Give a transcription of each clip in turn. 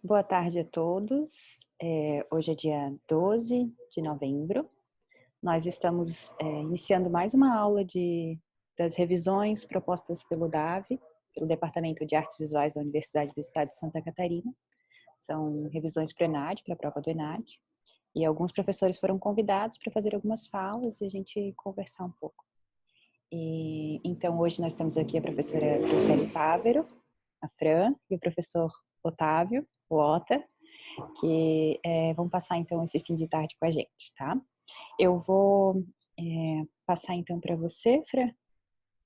Boa tarde a todos. Hoje é dia 12 de novembro. Nós estamos iniciando mais uma aula das revisões propostas pelo DAV, pelo Departamento de Artes Visuais da Universidade do Estado de Santa Catarina. São revisões para o ENAD, para a prova do ENAD. E alguns professores foram convidados para fazer algumas falas e a gente conversar um pouco. Então, hoje nós temos aqui a professora Franciele Fávero, a Fran, e o professor Otávio, o Ota, que vão passar então esse fim de tarde com a gente, tá? Eu vou passar então para você, Fran,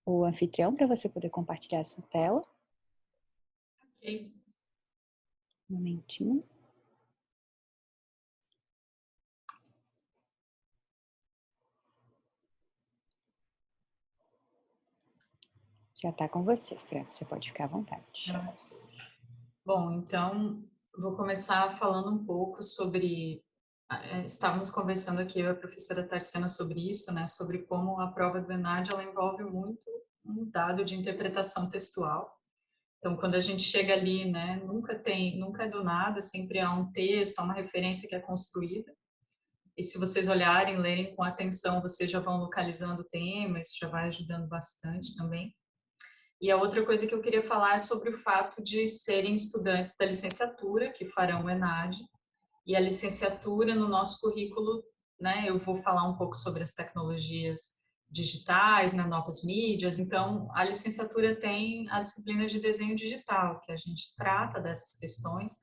o anfitrião, para você poder compartilhar a sua tela. Ok. Um momentinho. Já está com você, Fran, você pode ficar à vontade. Bom, então, vou começar falando um pouco sobre... Estávamos conversando aqui, eu e a professora Tarciana, sobre isso, né? Sobre como a prova do ENAD, ela envolve muito um dado de interpretação textual. Então, quando a gente chega ali, né? Nunca é do nada, sempre há um texto, há uma referência que é construída. E se vocês olharem, lerem com atenção, vocês já vão localizando o tema, isso já vai ajudando bastante também. E a outra coisa que eu queria falar é sobre o fato de serem estudantes da licenciatura, que farão o ENAD, e a licenciatura no nosso currículo, né, eu vou falar um pouco sobre as tecnologias digitais, né, novas mídias, então a licenciatura tem a disciplina de desenho digital, que a gente trata dessas questões,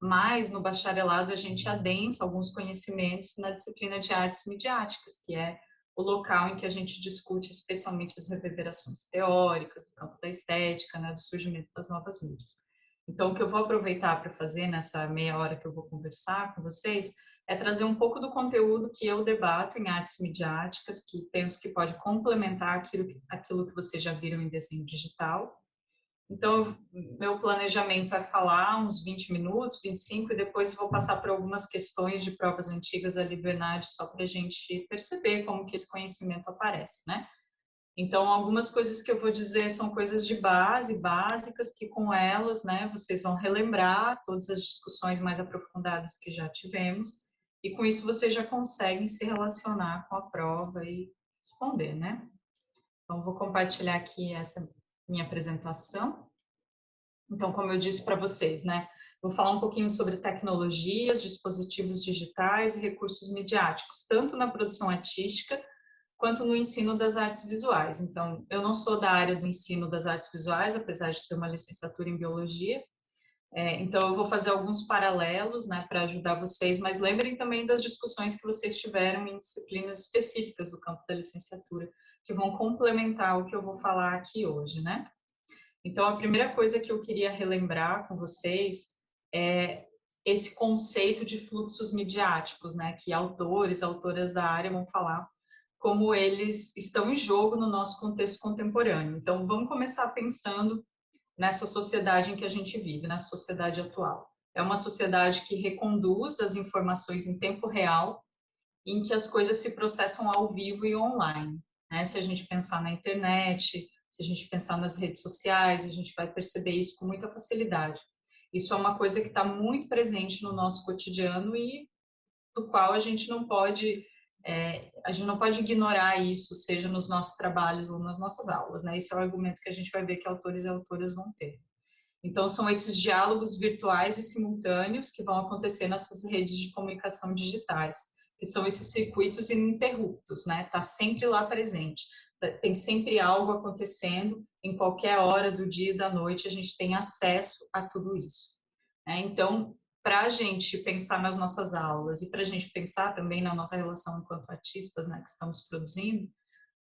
mas no bacharelado a gente adensa alguns conhecimentos na disciplina de artes midiáticas, que é o local em que a gente discute especialmente as reverberações teóricas, do campo da estética, né, do surgimento das novas mídias. Então, o que eu vou aproveitar para fazer nessa meia hora que eu vou conversar com vocês é trazer um pouco do conteúdo que eu debato em artes midiáticas, que penso que pode complementar aquilo que vocês já viram em desenho digital. Então, meu planejamento é falar uns 20 minutos, 25, e depois vou passar por algumas questões de provas antigas ali do ENAD, só para a gente perceber como que esse conhecimento aparece, né? Então, algumas coisas que eu vou dizer são coisas de base, básicas, que com elas, né, vocês vão relembrar todas as discussões mais aprofundadas que já tivemos, e com isso vocês já conseguem se relacionar com a prova e responder, né? Então, vou compartilhar aqui essa minha apresentação. Então, como eu disse para vocês, né, vou falar um pouquinho sobre tecnologias, dispositivos digitais e recursos midiáticos, tanto na produção artística quanto no ensino das artes visuais. Então, eu não sou da área do ensino das artes visuais, apesar de ter uma licenciatura em biologia. Então, eu vou fazer alguns paralelos, né, para ajudar vocês, mas lembrem também das discussões que vocês tiveram em disciplinas específicas do campo da licenciatura, que vão complementar o que eu vou falar aqui hoje, né? Então, a primeira coisa que eu queria relembrar com vocês é esse conceito de fluxos midiáticos, né, que autores, autoras da área vão falar como eles estão em jogo no nosso contexto contemporâneo. Então, vamos começar pensando nessa sociedade em que a gente vive, nessa sociedade atual. É uma sociedade que reconduz as informações em tempo real, em que as coisas se processam ao vivo e online, né? Se a gente pensar na internet, se a gente pensar nas redes sociais, a gente vai perceber isso com muita facilidade. Isso é uma coisa que está muito presente no nosso cotidiano e do qual a gente não pode ignorar isso, seja nos nossos trabalhos ou nas nossas aulas, né? Esse é o argumento que a gente vai ver que autores e autoras vão ter. Então, são esses diálogos virtuais e simultâneos que vão acontecer nessas redes de comunicação digitais, que são esses circuitos ininterruptos, né? Tá sempre lá presente, tem sempre algo acontecendo, em qualquer hora do dia e da noite a gente tem acesso a tudo isso, né? Então, para a gente pensar nas nossas aulas e para a gente pensar também na nossa relação enquanto artistas, né, que estamos produzindo,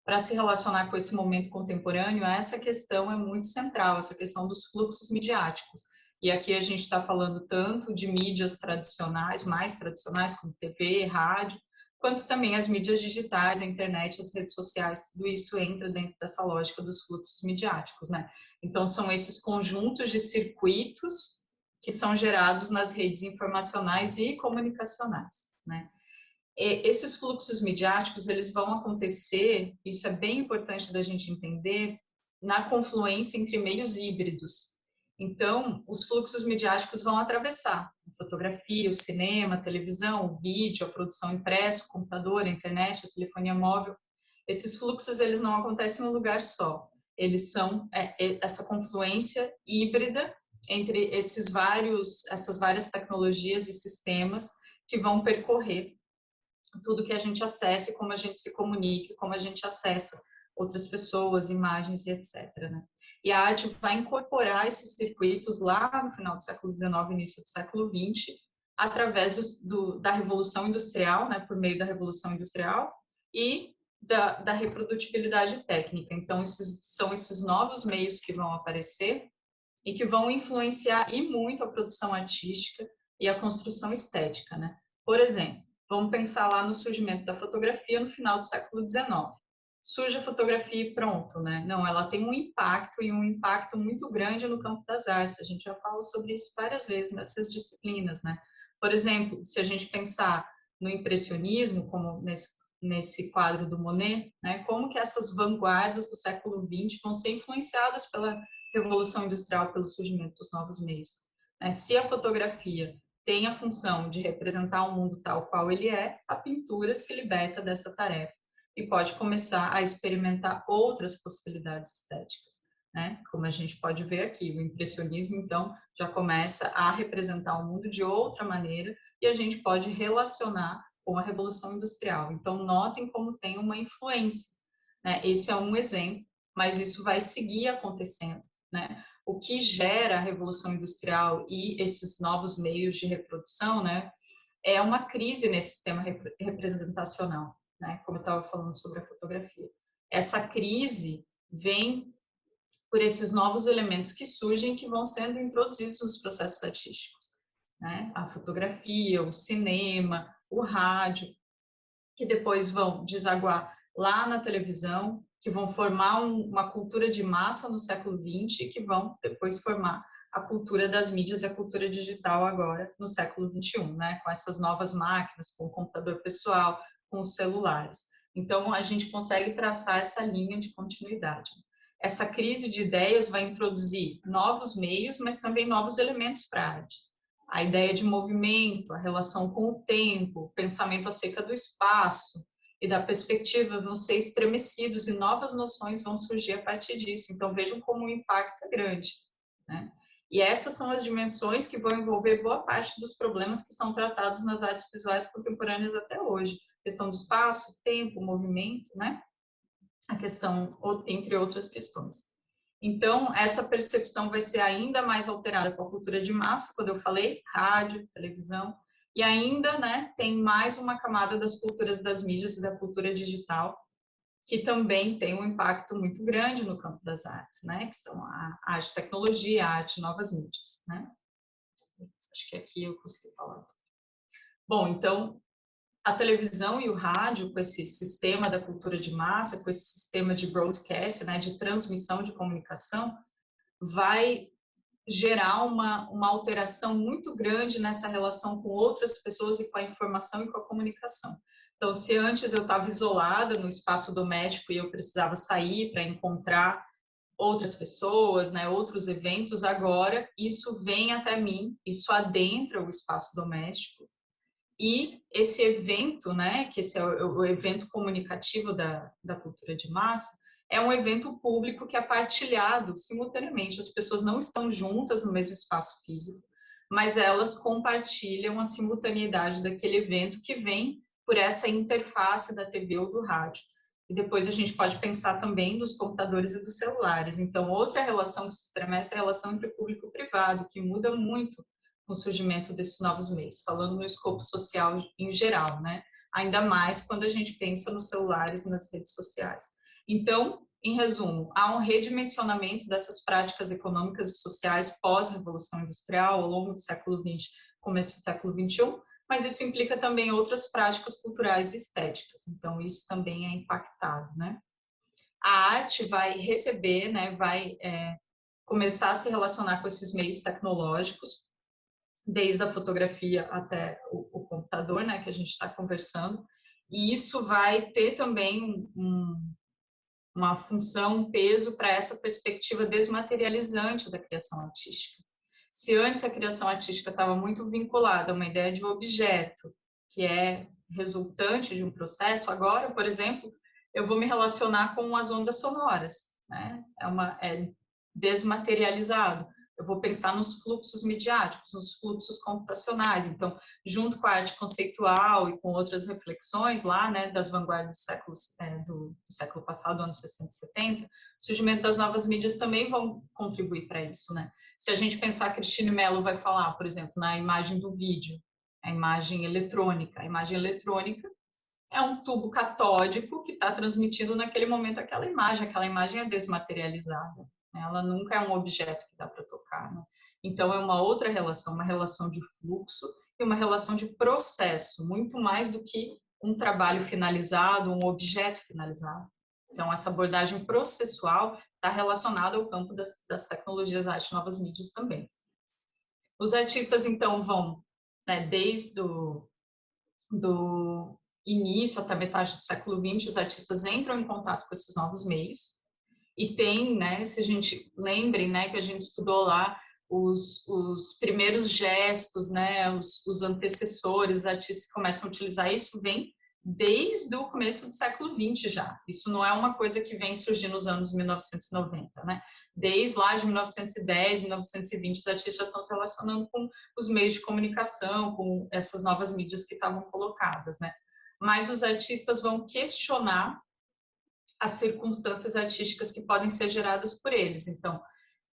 para se relacionar com esse momento contemporâneo, essa questão é muito central, essa questão dos fluxos midiáticos. E aqui a gente está falando tanto de mídias tradicionais, mais tradicionais, como TV, rádio, quanto também as mídias digitais, a internet, as redes sociais, tudo isso entra dentro dessa lógica dos fluxos midiáticos, né? Então, são esses conjuntos de circuitos que são gerados nas redes informacionais e comunicacionais, né? Esses fluxos midiáticos, eles vão acontecer, isso é bem importante da gente entender, na confluência entre meios híbridos. Então, os fluxos midiáticos vão atravessar a fotografia, o cinema, a televisão, o vídeo, a produção impressa, o computador, a internet, a telefonia móvel. Esses fluxos, eles não acontecem em um lugar só. Eles são essa confluência híbrida entre essas várias tecnologias e sistemas que vão percorrer tudo que a gente acessa e como a gente se comunica, como a gente acessa outras pessoas, imagens e etc. Né? E a arte vai incorporar esses circuitos lá no final do século XIX, início do século XX, através da Revolução Industrial, né, por meio da Revolução Industrial e da reprodutibilidade técnica. Então, são esses novos meios que vão aparecer e que vão influenciar e muito a produção artística e a construção estética, né? Por exemplo, vamos pensar lá no surgimento da fotografia no final do século XIX. Surge a fotografia e pronto, né? Não, ela tem um impacto e um impacto muito grande no campo das artes. A gente já falou sobre isso várias vezes nessas disciplinas, né? Por exemplo, se a gente pensar no impressionismo, como nesse quadro do Monet, né? Como que essas vanguardas do século XX vão ser influenciadas pela Revolução Industrial, pelo surgimento dos novos meios. Se a fotografia tem a função de representar o mundo tal qual ele é, a pintura se liberta dessa tarefa e pode começar a experimentar outras possibilidades estéticas, né? Como a gente pode ver aqui, o impressionismo, então, já começa a representar o mundo de outra maneira e a gente pode relacionar com a Revolução Industrial. Então, notem como tem uma influência, né? Esse é um exemplo, mas isso vai seguir acontecendo, né? O que gera a Revolução Industrial e esses novos meios de reprodução, né, é uma crise nesse sistema representacional, né, como eu estava falando sobre a fotografia. Essa crise vem por esses novos elementos que surgem, que vão sendo introduzidos nos processos artísticos, né? A fotografia, o cinema, o rádio, que depois vão desaguar lá na televisão, que vão formar uma cultura de massa no século XX e que vão depois formar a cultura das mídias e a cultura digital agora no século XXI, né? Com essas novas máquinas, com o computador pessoal, com os celulares. Então, a gente consegue traçar essa linha de continuidade. Essa crise de ideias vai introduzir novos meios, mas também novos elementos para a arte. A ideia de movimento, a relação com o tempo, o pensamento acerca do espaço e da perspectiva vão ser estremecidos e novas noções vão surgir a partir disso. Então, vejam como o impacto é grande, né? E essas são as dimensões que vão envolver boa parte dos problemas que são tratados nas artes visuais contemporâneas até hoje. A questão do espaço, tempo, movimento, né? A questão, entre outras questões. Então, essa percepção vai ser ainda mais alterada com a cultura de massa, quando eu falei, rádio, televisão, e ainda, né, tem mais uma camada das culturas das mídias e da cultura digital, que também tem um impacto muito grande no campo das artes, né, que são a arte tecnologia, a arte novas mídias, né. Acho que aqui eu consegui falar. Bom, então, a televisão e o rádio, com esse sistema da cultura de massa, com esse sistema de broadcast, né, de transmissão de comunicação, vai gerar uma alteração muito grande nessa relação com outras pessoas e com a informação e com a comunicação. Então, se antes eu estava isolada no espaço doméstico e eu precisava sair para encontrar outras pessoas, né, outros eventos, agora isso vem até mim, isso adentra o espaço doméstico. E esse evento, né, que esse é o evento comunicativo da cultura de massa, é um evento público que é partilhado simultaneamente. As pessoas não estão juntas no mesmo espaço físico, mas elas compartilham a simultaneidade daquele evento que vem por essa interface da TV ou do rádio. E depois a gente pode pensar também dos computadores e dos celulares. Então, outra relação que se estremece é a relação entre público e privado, que muda muito com o surgimento desses novos meios, falando no escopo social em geral, né? Ainda mais quando a gente pensa nos celulares e nas redes sociais. Então, em resumo, há um redimensionamento dessas práticas econômicas e sociais pós-revolução industrial, ao longo do século XX, começo do século XXI, mas isso implica também outras práticas culturais e estéticas. Então, isso também é impactado, né? A arte vai receber, né, vai começar a se relacionar com esses meios tecnológicos, desde a fotografia até o computador, né, que a gente está conversando, e isso vai ter também uma função, um peso para essa perspectiva desmaterializante da criação artística. Se antes a criação artística estava muito vinculada a uma ideia de objeto, que é resultante de um processo, agora, por exemplo, eu vou me relacionar com as ondas sonoras, né? É desmaterializado. Eu vou pensar nos fluxos midiáticos, nos fluxos computacionais. Então, junto com a arte conceitual e com outras reflexões lá, né, das vanguardas do século passado, anos 60 e 70, o surgimento das novas mídias também vão contribuir para isso, né? Se a gente pensar, a Cristine Mello vai falar, por exemplo, na imagem do vídeo, a imagem eletrônica. A imagem eletrônica é um tubo catódico que está transmitindo naquele momento aquela imagem é desmaterializada, né? Ela nunca é um objeto que dá para tocar, né? Então é uma outra relação, uma relação de fluxo e uma relação de processo, muito mais do que um trabalho finalizado, um objeto finalizado. Então essa abordagem processual está relacionada ao campo das tecnologias arte e novas mídias também. Os artistas então vão, né, desde do início até metade do século XX, os artistas entram em contato com esses novos meios e tem, né, se a gente lembre, né, que a gente estudou lá os primeiros gestos, né, os antecessores, os artistas que começam a utilizar isso, vem desde o começo do século XX já. Isso não é uma coisa que vem surgir nos anos 1990, né? Desde lá de 1910, 1920, os artistas já estão se relacionando com os meios de comunicação, com essas novas mídias que estavam colocadas, né? Mas os artistas vão questionar as circunstâncias artísticas que podem ser geradas por eles. Então,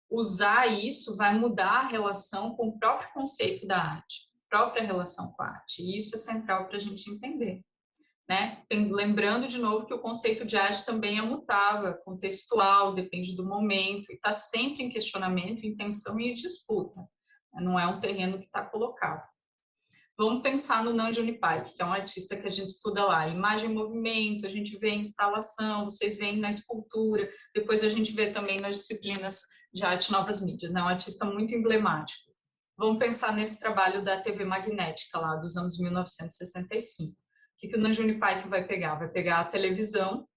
usar isso vai mudar a relação com o próprio conceito da arte, própria relação com a arte. E isso é central para a gente entender, né? Lembrando de novo que o conceito de arte também é mutável, é contextual, depende do momento, e está sempre em questionamento, em tensão e em disputa. Não é um terreno que está colocado. Vamos pensar no Nanjuni Pai, que é um artista que a gente estuda lá. Imagem em movimento, a gente vê em instalação, vocês veem na escultura, depois a gente vê também nas disciplinas de arte e novas mídias, né? Um artista muito emblemático. Vamos pensar nesse trabalho da TV magnética lá, dos anos 1965. O que o Nanjuni Pai vai pegar? Vai pegar a televisão,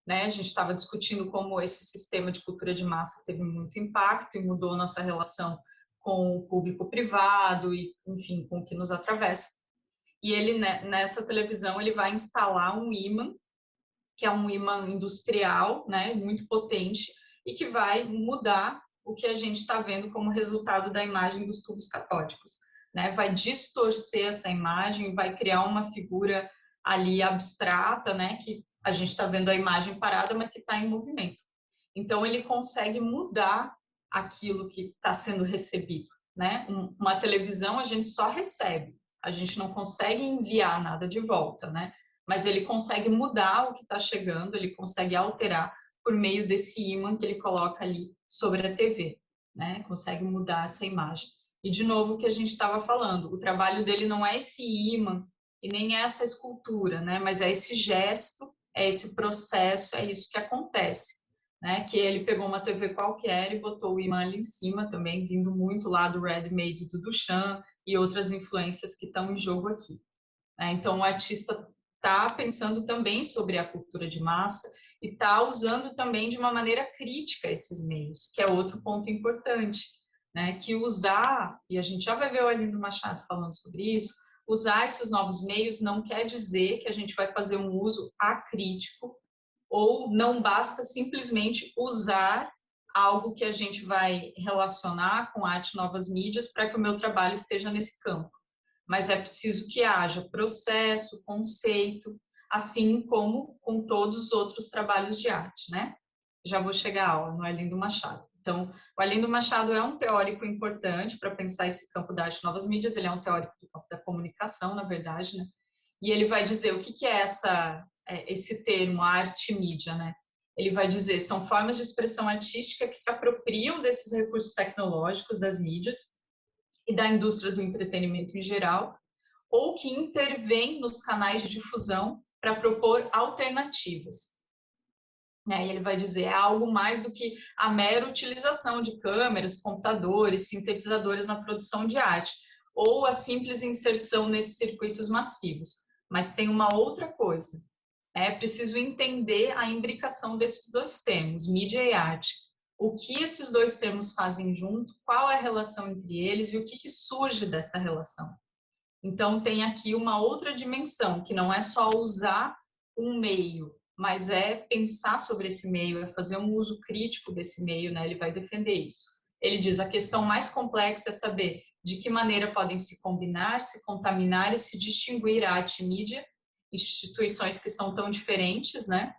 né? A gente estava discutindo como esse sistema de cultura de massa teve muito impacto e mudou nossa relação com o público privado e, enfim, com o que nos atravessa. E ele, nessa televisão, ele vai instalar um ímã, que é um ímã industrial, né, muito potente, e que vai mudar o que a gente está vendo como resultado da imagem dos tubos catódicos, né? Vai distorcer essa imagem, vai criar uma figura ali abstrata, né, que a gente está vendo a imagem parada, mas que está em movimento. Então, ele consegue mudar aquilo que está sendo recebido, né? Uma televisão a gente só recebe, a gente não consegue enviar nada de volta, né? Mas ele consegue mudar o que está chegando, ele consegue alterar por meio desse ímã que ele coloca ali sobre a TV, né? Consegue mudar essa imagem. E, de novo, o que a gente estava falando, o trabalho dele não é esse ímã e nem é essa escultura, né? Mas é esse gesto, é esse processo, é isso que acontece. Né, que ele pegou uma TV qualquer e botou o imã ali em cima, também vindo muito lá do Red Made do Duchamp e outras influências que estão em jogo aqui. Né? Então, o artista está pensando também sobre a cultura de massa e está usando também de uma maneira crítica esses meios, que é outro ponto importante, né? Que usar, e a gente já vai ver o Arlindo Machado falando sobre isso, usar esses novos meios não quer dizer que a gente vai fazer um uso acrítico ou não basta simplesmente usar algo que a gente vai relacionar com arte e novas mídias para que o meu trabalho esteja nesse campo. Mas é preciso que haja processo, conceito, assim como com todos os outros trabalhos de arte, né? Já vou chegar à aula no Arlindo Machado. Então, o Arlindo Machado é um teórico importante para pensar esse campo da arte e novas mídias, ele é um teórico do campo da comunicação, na verdade, né? E ele vai dizer o que é esse termo, arte e mídia, né? Ele vai dizer, são formas de expressão artística que se apropriam desses recursos tecnológicos das mídias e da indústria do entretenimento em geral, ou que intervêm nos canais de difusão para propor alternativas. E ele vai dizer, é algo mais do que a mera utilização de câmeras, computadores, sintetizadores na produção de arte, ou a simples inserção nesses circuitos massivos. Mas tem uma outra coisa, É preciso entender a imbricação desses dois termos, mídia e arte. O que esses dois termos fazem junto, qual é a relação entre eles e o que surge dessa relação. Então, tem aqui uma outra dimensão, que não é só usar um meio, mas é pensar sobre esse meio, é fazer um uso crítico desse meio, né? Ele vai defender isso. Ele diz, a questão mais complexa é saber de que maneira podem se combinar, se contaminar e se distinguir arte e mídia, instituições que são tão diferentes, né?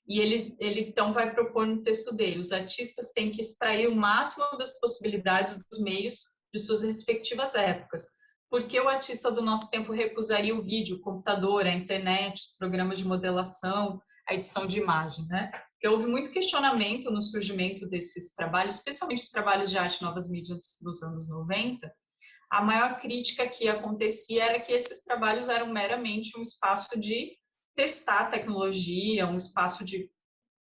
E ele então vai propor no texto dele, os artistas têm que extrair o máximo das possibilidades dos meios de suas respectivas épocas. Porque o artista do nosso tempo recusaria o vídeo, o computador, a internet, os programas de modelação, a edição de imagem, né? Porque houve muito questionamento no surgimento desses trabalhos, especialmente os trabalhos de arte novas mídias dos anos 90. A maior crítica que acontecia era que esses trabalhos eram meramente um espaço de testar a tecnologia, um espaço de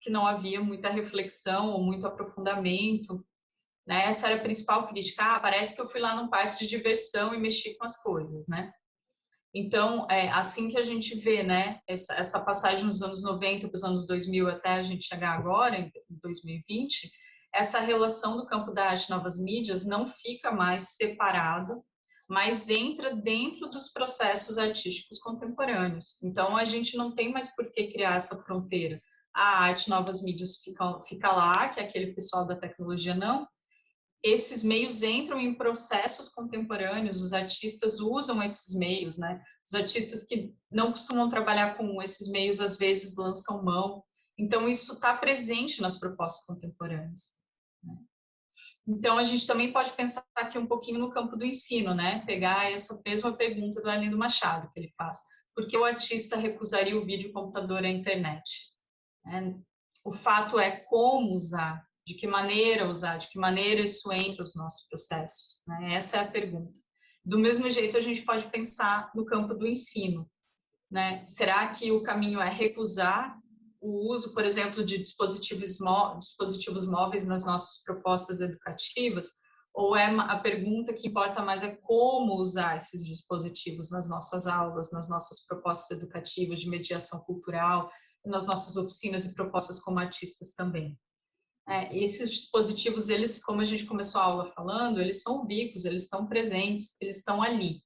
que não havia muita reflexão ou muito aprofundamento, né? Essa era a principal crítica. Ah, parece que eu fui lá num parque de diversão e mexi com as coisas, né? Então, é assim que a gente vê, né, essa passagem dos anos 90 para os anos 2000 até a gente chegar agora, em 2020, essa relação do campo da arte e novas mídias não fica mais separado, mas entra dentro dos processos artísticos contemporâneos. Então, a gente não tem mais por que criar essa fronteira. A arte e novas mídias fica lá, que é aquele pessoal da tecnologia não, esses meios entram em processos contemporâneos, os artistas usam esses meios, né? Os artistas que não costumam trabalhar com esses meios, às vezes, lançam mão. Então, isso está presente nas propostas contemporâneas, né? Então, a gente também pode pensar aqui um pouquinho no campo do ensino, né? Pegar essa mesma pergunta do Arlindo Machado, que ele faz. Por que o artista recusaria o vídeo, o computador e a internet? O fato é como usar, de que maneira usar, de que maneira isso entra nos nossos processos, né? Essa é a pergunta. Do mesmo jeito, a gente pode pensar no campo do ensino, né? Será que o caminho é recusar o uso, por exemplo, de dispositivos móveis nas nossas propostas educativas? Ou é a pergunta que importa mais é como usar esses dispositivos nas nossas aulas, nas nossas propostas educativas de mediação cultural, nas nossas oficinas e propostas como artistas também? Esses dispositivos, eles, como a gente começou a aula falando, eles são ubíquos, eles estão presentes, eles estão ali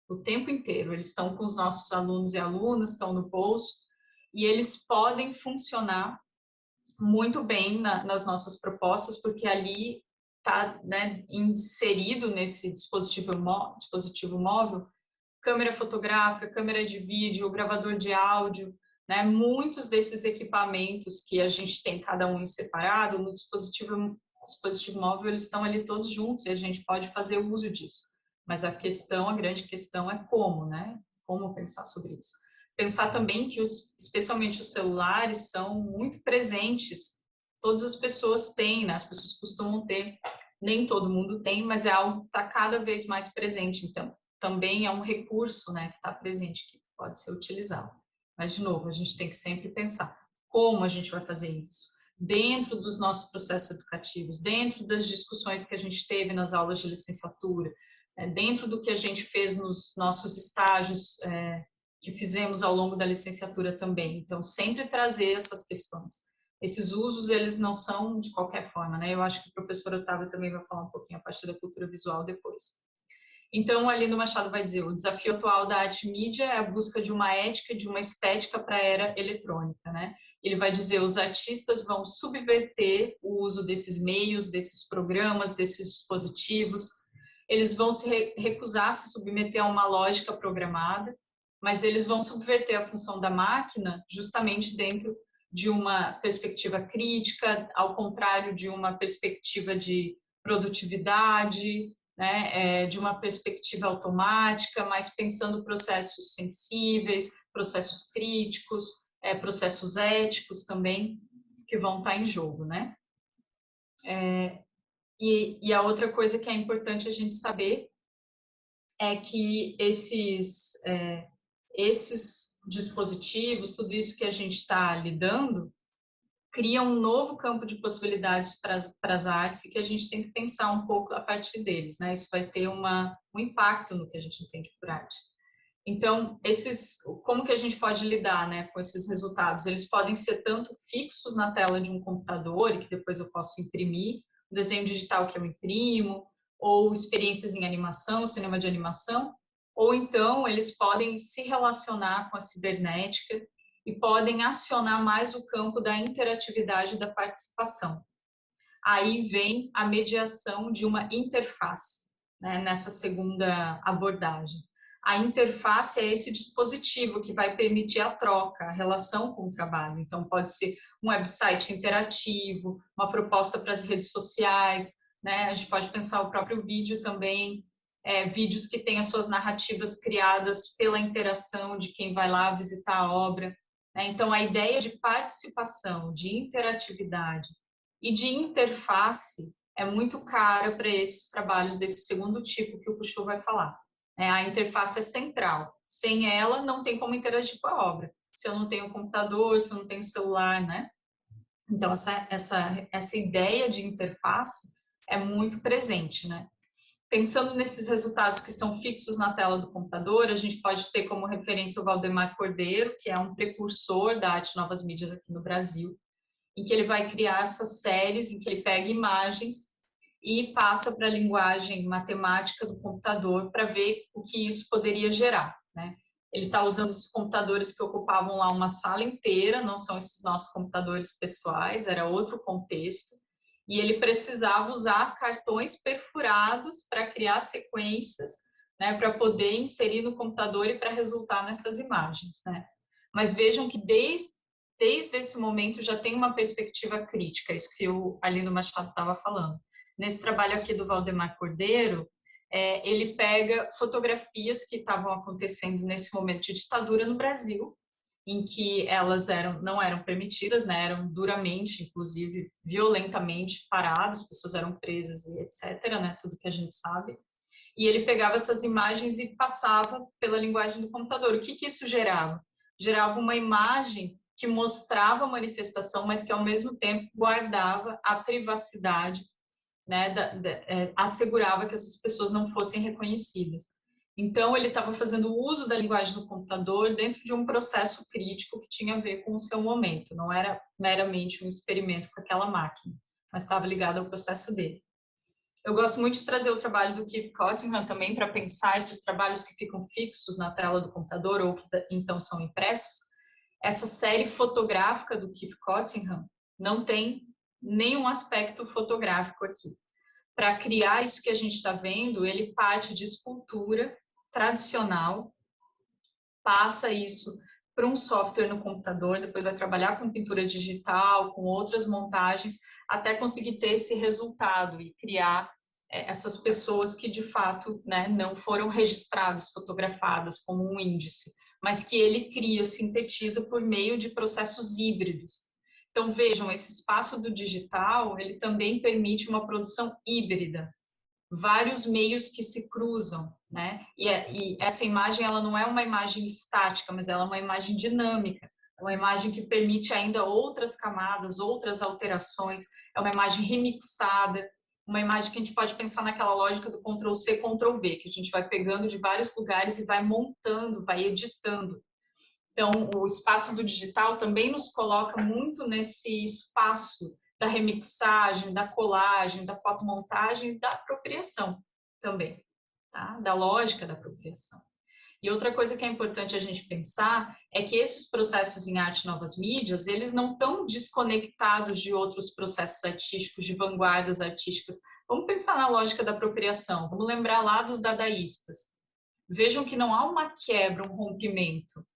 o tempo inteiro. Eles estão com os nossos alunos e alunas, estão no bolso, e eles podem funcionar muito bem nas nossas propostas, porque ali está, né, inserido nesse dispositivo móvel, câmera fotográfica, câmera de vídeo, gravador de áudio, né? Muitos desses equipamentos que a gente tem cada um em separado, no dispositivo móvel, eles estão ali todos juntos e a gente pode fazer uso disso. Mas a grande questão é como, né? Como pensar sobre isso. Pensar também que, especialmente os celulares, são muito presentes. Todas as pessoas têm, né? As pessoas costumam ter. Nem todo mundo tem, mas é algo que está cada vez mais presente. Então, também é um recurso, né, que está presente, que pode ser utilizado. Mas, de novo, a gente tem que sempre pensar como a gente vai fazer isso dentro dos nossos processos educativos, dentro das discussões que a gente teve nas aulas de licenciatura, dentro do que a gente fez nos nossos estágios que fizemos ao longo da licenciatura também. Então, sempre trazer essas questões. Esses usos, eles não são de qualquer forma, né? Eu acho que a professora Otávia também vai falar um pouquinho a partir da cultura visual depois. Então, ali no Machado vai dizer, o desafio atual da arte mídia é a busca de uma ética, de uma estética para a era eletrônica, né? Ele vai dizer, os artistas vão subverter o uso desses meios, desses programas, desses dispositivos, eles vão se recusar a se submeter a uma lógica programada, mas eles vão subverter a função da máquina justamente dentro de uma perspectiva crítica, ao contrário de uma perspectiva de produtividade, né, de uma perspectiva automática, mas pensando processos sensíveis, processos críticos, processos éticos também, que vão estar em jogo, né? E a outra coisa que é importante a gente saber é que esses dispositivos, tudo isso que a gente está lidando, cria um novo campo de possibilidades para as artes e que a gente tem que pensar um pouco a partir deles, né? Isso vai ter um impacto no que a gente entende por arte. Então, como que a gente pode lidar, né, com esses resultados? Eles podem ser tanto fixos na tela de um computador, e que depois eu posso imprimir, o desenho digital que eu imprimo, ou experiências em animação, cinema de animação, ou então eles podem se relacionar com a cibernética e podem acionar mais o campo da interatividade e da participação. Aí vem a mediação de uma interface, né, nessa segunda abordagem. A interface é esse dispositivo que vai permitir a troca, a relação com o trabalho. Então, pode ser um website interativo, uma proposta para as redes sociais, né? A gente pode pensar o próprio vídeo também, vídeos que têm as suas narrativas criadas pela interação de quem vai lá visitar a obra, né? Então, a ideia de participação, de interatividade e de interface é muito cara para esses trabalhos desse segundo tipo que o Couchot vai falar. A interface é central. Sem ela, não tem como interagir com a obra. Se eu não tenho computador, se eu não tenho celular, né? Então, essa ideia de interface é muito presente, né? Pensando nesses resultados que são fixos na tela do computador, a gente pode ter como referência o Valdemar Cordeiro, que é um precursor da arte novas mídias aqui no Brasil, em que ele vai criar essas séries, em que ele pega imagens e passa para a linguagem matemática do computador para ver o que isso poderia gerar, né? Ele está usando esses computadores que ocupavam lá uma sala inteira, não são esses nossos computadores pessoais, era outro contexto, e ele precisava usar cartões perfurados para criar sequências, né, para poder inserir no computador e para resultar nessas imagens, né? Mas vejam que desde esse momento já tem uma perspectiva crítica, isso que o Arlindo Machado estava falando. Nesse trabalho aqui do Valdemar Cordeiro, ele pega fotografias que estavam acontecendo nesse momento de ditadura no Brasil, em que elas não eram permitidas, né, eram duramente, inclusive violentamente paradas, pessoas eram presas e etc., né, tudo que a gente sabe. E ele pegava essas imagens e passava pela linguagem do computador. O que isso gerava? Gerava uma imagem que mostrava a manifestação, mas que ao mesmo tempo guardava a privacidade, né, assegurava que essas pessoas não fossem reconhecidas. Então, ele estava fazendo uso da linguagem do computador dentro de um processo crítico que tinha a ver com o seu momento, não era meramente um experimento com aquela máquina, mas estava ligado ao processo dele. Eu gosto muito de trazer o trabalho do Keith Cottingham também para pensar esses trabalhos que ficam fixos na tela do computador ou que então são impressos. Essa série fotográfica do Keith Cottingham não tem nenhum aspecto fotográfico aqui. Para criar isso que a gente está vendo, ele parte de escultura tradicional, passa isso para um software no computador, depois vai trabalhar com pintura digital, com outras montagens, até conseguir ter esse resultado e criar essas pessoas que, de fato, né, não foram registradas, fotografadas como um índice, mas que ele cria, sintetiza por meio de processos híbridos. Então, vejam, esse espaço do digital, ele também permite uma produção híbrida, vários meios que se cruzam, né? E essa imagem, ela não é uma imagem estática, mas ela é uma imagem dinâmica, é uma imagem que permite ainda outras camadas, outras alterações, é uma imagem remixada, uma imagem que a gente pode pensar naquela lógica do Ctrl+C, Ctrl+V, que a gente vai pegando de vários lugares e vai montando, vai editando. Então, o espaço do digital também nos coloca muito nesse espaço da remixagem, da colagem, da fotomontagem e da apropriação também, tá? Da lógica da apropriação. E outra coisa que é importante a gente pensar é que esses processos em arte e novas mídias, eles não estão desconectados de outros processos artísticos, de vanguardas artísticas. Vamos pensar na lógica da apropriação, vamos lembrar lá dos dadaístas. Vejam que não há uma quebra, um rompimento,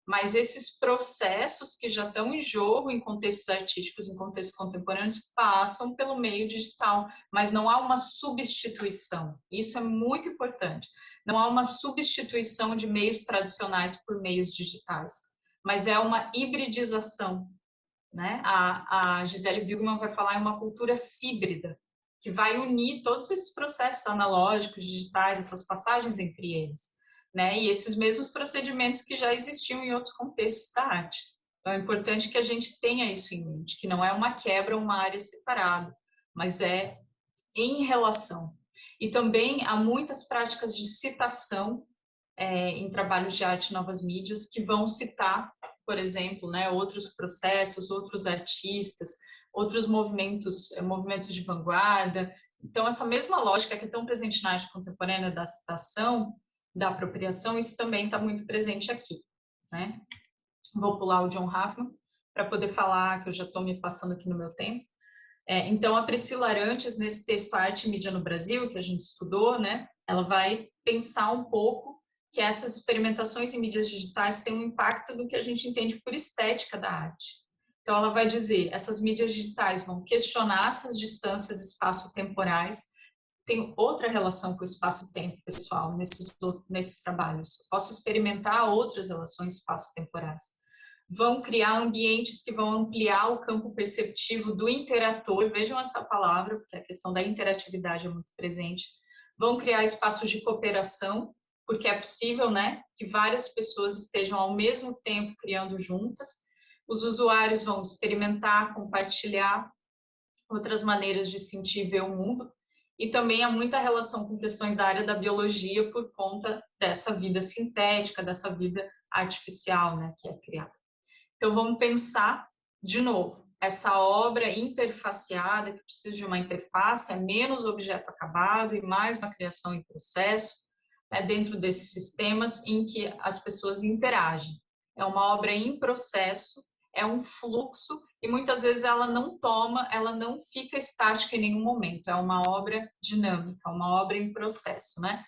mas esses processos que já estão em jogo em contextos artísticos, em contextos contemporâneos, passam pelo meio digital, mas não há uma substituição. Isso é muito importante. Não há uma substituição de meios tradicionais por meios digitais, mas é uma hibridização, né? A Gisele Bündchen vai falar em uma cultura híbrida, que vai unir todos esses processos analógicos, digitais, essas passagens entre eles, né? E esses mesmos procedimentos que já existiam em outros contextos da arte. Então, é importante que a gente tenha isso em mente, que não é uma quebra, uma área separada, mas é em relação. E também há muitas práticas de citação em trabalhos de arte e novas mídias, que vão citar, por exemplo, né, outros processos, outros artistas, outros movimentos de vanguarda. Então, essa mesma lógica que é tão presente na arte contemporânea da citação, da apropriação, isso também está muito presente aqui, né? Vou pular o John Hoffman para poder falar, que eu já estou me passando aqui no meu tempo. Então, a Priscila Arantes, nesse texto Arte e Mídia no Brasil, que a gente estudou, né, ela vai pensar um pouco que essas experimentações em mídias digitais têm um impacto no que a gente entende por estética da arte. Então, ela vai dizer, essas mídias digitais vão questionar essas distâncias espaço-temporais. Tem outra relação com o espaço-tempo, pessoal, nesses trabalhos. Eu posso experimentar outras relações espaço-temporais. Vão criar ambientes que vão ampliar o campo perceptivo do interator, vejam essa palavra, porque a questão da interatividade é muito presente. Vão criar espaços de cooperação, porque é possível, né, que várias pessoas estejam ao mesmo tempo criando juntas. Os usuários vão experimentar, compartilhar outras maneiras de sentir e ver o mundo. E também há muita relação com questões da área da biologia por conta dessa vida sintética, dessa vida artificial, né, que é criada. Então, vamos pensar, de novo, essa obra interfaceada, que precisa de uma interface, é menos objeto acabado e mais uma criação em processo, né, dentro desses sistemas em que as pessoas interagem. É uma obra em processo, é um fluxo, e muitas vezes ela não fica estática em nenhum momento, é uma obra dinâmica, uma obra em processo, né?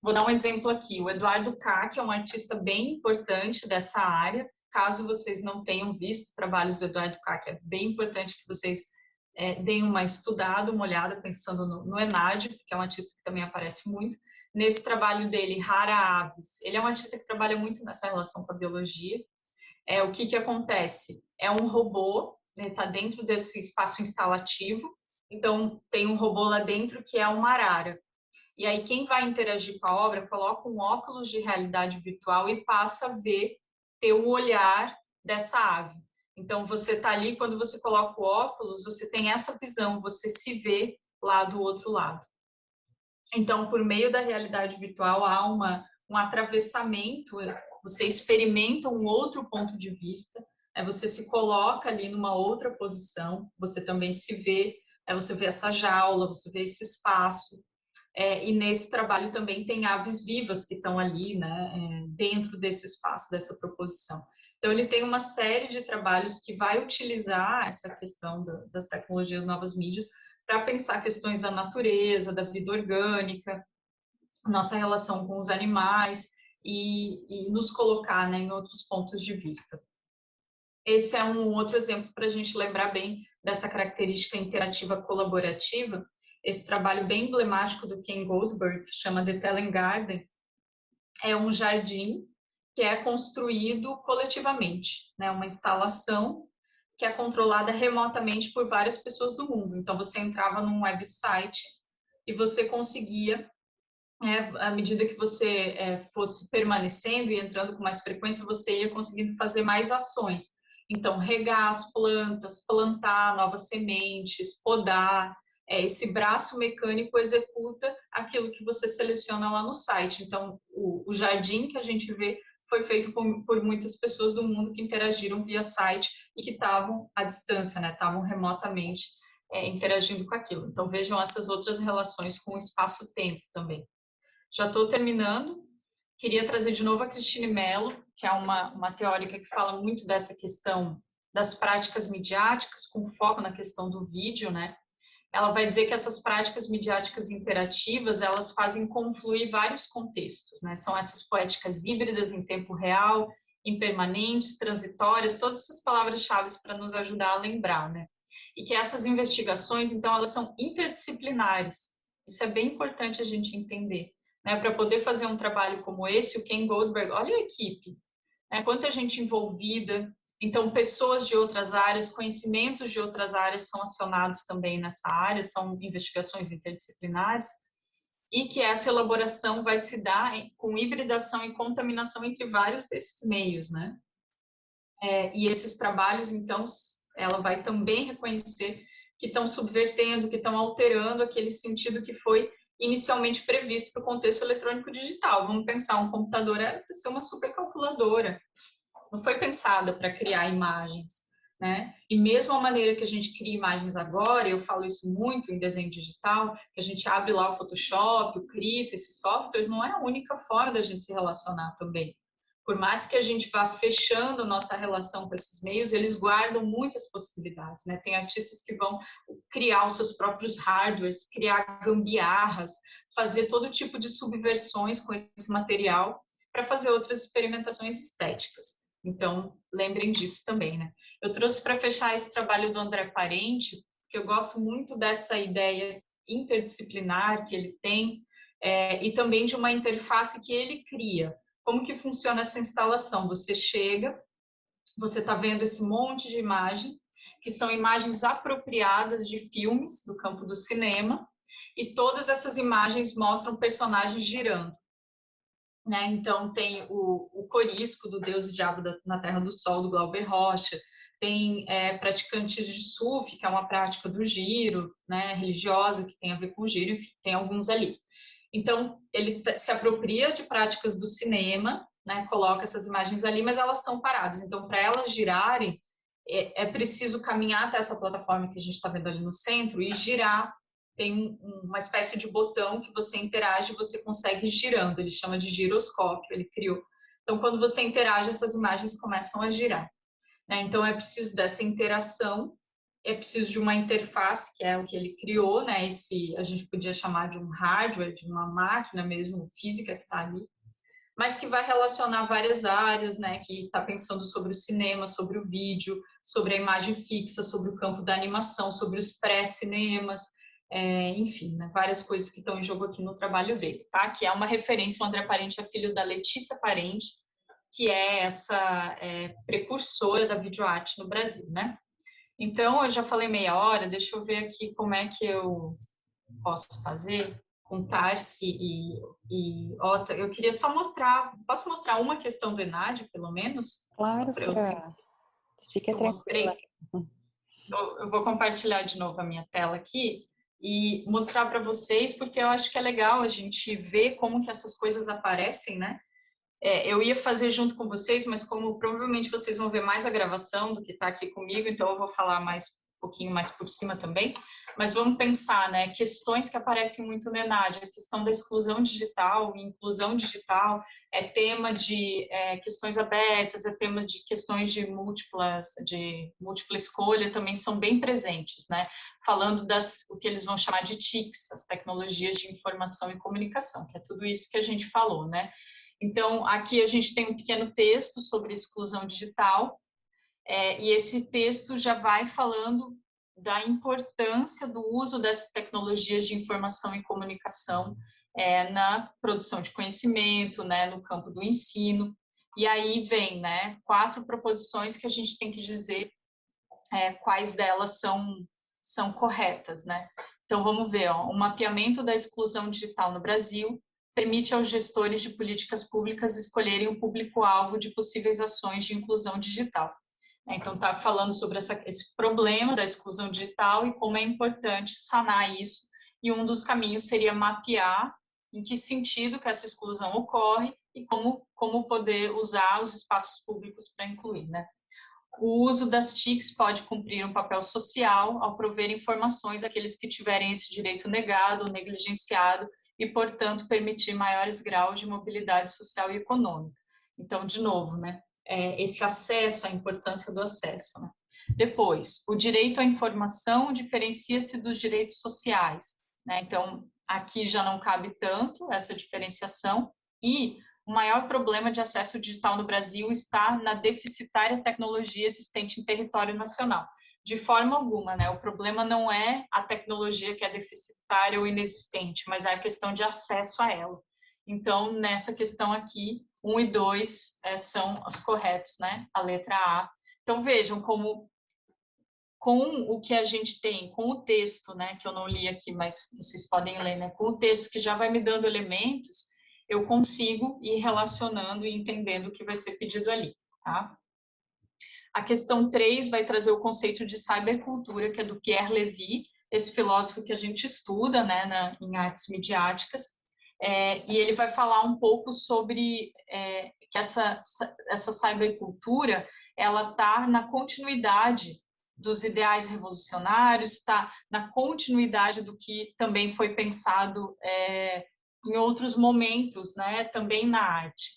Vou dar um exemplo aqui, o Eduardo Kac é um artista bem importante dessa área. Caso vocês não tenham visto trabalhos do Eduardo Kac, é bem importante que vocês deem uma estudada, uma olhada, pensando no Enad, que é um artista que também aparece muito. Nesse trabalho dele, Rara Aves, ele é um artista que trabalha muito nessa relação com a biologia. O que acontece? É um robô, está dentro desse espaço instalativo, então tem um robô lá dentro que é uma arara. E aí quem vai interagir com a obra coloca um óculos de realidade virtual e passa a ver, ter o olhar dessa ave. Então você está ali, quando você coloca o óculos, você tem essa visão, você se vê lá do outro lado. Então, por meio da realidade virtual, há um atravessamento, você experimenta um outro ponto de vista, você se coloca ali numa outra posição, você também se vê, você vê essa jaula, você vê esse espaço. E nesse trabalho também tem aves vivas que estão ali, né, dentro desse espaço, dessa proposição. Então, ele tem uma série de trabalhos que vai utilizar essa questão das tecnologias novas mídias para pensar questões da natureza, da vida orgânica, nossa relação com os animais e nos colocar, né, em outros pontos de vista. Esse é um outro exemplo para a gente lembrar bem dessa característica interativa colaborativa. Esse trabalho bem emblemático do Ken Goldberg, que chama The Talent Garden, é um jardim que é construído coletivamente, né? Uma instalação que é controlada remotamente por várias pessoas do mundo. Então, você entrava num website e você conseguia, à medida que você fosse permanecendo e entrando com mais frequência, você ia conseguindo fazer mais ações. Então, regar as plantas, plantar novas sementes, podar. Esse braço mecânico executa aquilo que você seleciona lá no site. Então, o jardim que a gente vê foi feito por muitas pessoas do mundo que interagiram via site e que estavam à distância, né? Estavam remotamente interagindo com aquilo. Então, vejam essas outras relações com o espaço-tempo também. Já estou terminando. Queria trazer de novo a Cristine Mello, que é uma teórica que fala muito dessa questão das práticas midiáticas, com foco na questão do vídeo, né? Ela vai dizer que essas práticas midiáticas interativas, elas fazem confluir vários contextos, né? São essas poéticas híbridas em tempo real, impermanentes, transitórias, todas essas palavras-chave para nos ajudar a lembrar, né? E que essas investigações, então, elas são interdisciplinares. Isso é bem importante a gente entender, né? Para poder fazer um trabalho como esse, o Ken Goldberg, olha a equipe, né? Quanta gente envolvida. Então, pessoas de outras áreas, conhecimentos de outras áreas são acionados também nessa área, são investigações interdisciplinares, e que essa elaboração vai se dar com hibridação e contaminação entre vários desses meios, né? E esses trabalhos, então, ela vai também reconhecer que estão subvertendo, que estão alterando aquele sentido que foi inicialmente previsto para o contexto eletrônico digital. Vamos pensar, um computador era para ser uma supercalculadora, não foi pensada para criar imagens, né? E mesmo a maneira que a gente cria imagens agora, eu falo isso muito em desenho digital, que a gente abre lá o Photoshop, o Krita, esses softwares, não é a única forma da gente se relacionar também. Por mais que a gente vá fechando nossa relação com esses meios, eles guardam muitas possibilidades, né? Tem artistas que vão criar os seus próprios hardwares, criar gambiarras, fazer todo tipo de subversões com esse material para fazer outras experimentações estéticas. Então, lembrem disso também, né? Eu trouxe para fechar esse trabalho do André Parente, que eu gosto muito dessa ideia interdisciplinar que ele tem, e também de uma interface que ele cria. Como que funciona essa instalação? Você chega, você está vendo esse monte de imagem, que são imagens apropriadas de filmes do campo do cinema, e todas essas imagens mostram personagens girando. Né? Então, tem o Corisco, do Deus e Diabo na Terra do Sol, do Glauber Rocha, tem praticantes de Sufi, que é uma prática do giro, né, religiosa, que tem a ver com giro, enfim, tem alguns ali. Então, ele se apropria de práticas do cinema, né, coloca essas imagens ali, mas elas estão paradas. Então, para elas girarem, é preciso caminhar até essa plataforma que a gente está vendo ali no centro e girar. Tem uma espécie de botão que você interage e você consegue ir girando. Ele chama de giroscópio, ele criou. Então, quando você interage, essas imagens começam a girar. Né? Então, é preciso dessa interação, é preciso de uma interface, que é o que ele criou, né? A gente podia chamar de um hardware, de uma máquina mesmo, física que está ali, mas que vai relacionar várias áreas, né? Que está pensando sobre o cinema, sobre o vídeo, sobre a imagem fixa, sobre o campo da animação, sobre os pré-cinemas, enfim, né? Várias coisas que estão em jogo aqui no trabalho dele, tá? Que é uma referência, o André Parente é filho da Letícia Parente, que é essa precursora da videoarte no Brasil, né? Então, eu já falei meia hora, deixa eu ver aqui como é que eu posso fazer com Tarsi e Ota. Eu queria só mostrar, posso mostrar uma questão do Enad, pelo menos? Claro, Para eu Fran. Fica eu tranquila. mostrei. Eu vou compartilhar de novo a minha tela aqui e mostrar para vocês, porque eu acho que é legal a gente ver como que essas coisas aparecem, né? Eu ia fazer junto com vocês, mas como provavelmente vocês vão ver mais a gravação do que está aqui comigo, então eu vou falar um pouquinho mais por cima também. Mas vamos pensar, né? Questões que aparecem muito no Enad, a questão da exclusão digital, inclusão digital, é tema de questões abertas, é tema de questões de múltipla escolha, também são bem presentes, né? Falando o que eles vão chamar de TICs, as tecnologias de informação e comunicação, que é tudo isso que a gente falou, né? Então, aqui a gente tem um pequeno texto sobre exclusão digital, e esse texto já vai falando da importância do uso dessas tecnologias de informação e comunicação na produção de conhecimento, né, no campo do ensino. E aí vem, né, 4 proposições que a gente tem que dizer quais delas são corretas, né? Então, vamos ver, ó, o mapeamento da exclusão digital no Brasil permite aos gestores de políticas públicas escolherem o público-alvo de possíveis ações de inclusão digital. Então, está falando sobre esse problema da exclusão digital e como é importante sanar isso. E um dos caminhos seria mapear em que sentido que essa exclusão ocorre e como poder usar os espaços públicos para incluir, né? O uso das TICs pode cumprir um papel social ao prover informações àqueles que tiverem esse direito negado ou negligenciado e, portanto, permitir maiores graus de mobilidade social e econômica. Então, de novo, né, esse acesso, a importância do acesso. Né? Depois, o direito à informação diferencia-se dos direitos sociais. Né? Então, aqui já não cabe tanto essa diferenciação e o maior problema de acesso digital no Brasil está na deficitária tecnologia existente em território nacional. De forma alguma, né? O problema não é a tecnologia que é deficitária ou inexistente, mas é a questão de acesso a ela. Então, nessa questão aqui, 1 e 2 são os corretos, né? A letra A. Então, vejam como com o que a gente tem, com o texto, né? Que eu não li aqui, mas vocês podem ler, né? Com o texto que já vai me dando elementos, eu consigo ir relacionando e entendendo o que vai ser pedido ali, tá? A questão 3 vai trazer o conceito de cybercultura, que é do Pierre Levy. esse filósofo que a gente estuda, né, em artes midiáticas, e ele vai falar um pouco sobre que essa cybercultura, ela está na continuidade dos ideais revolucionários, está na continuidade do que também foi pensado em outros momentos, né, também na arte.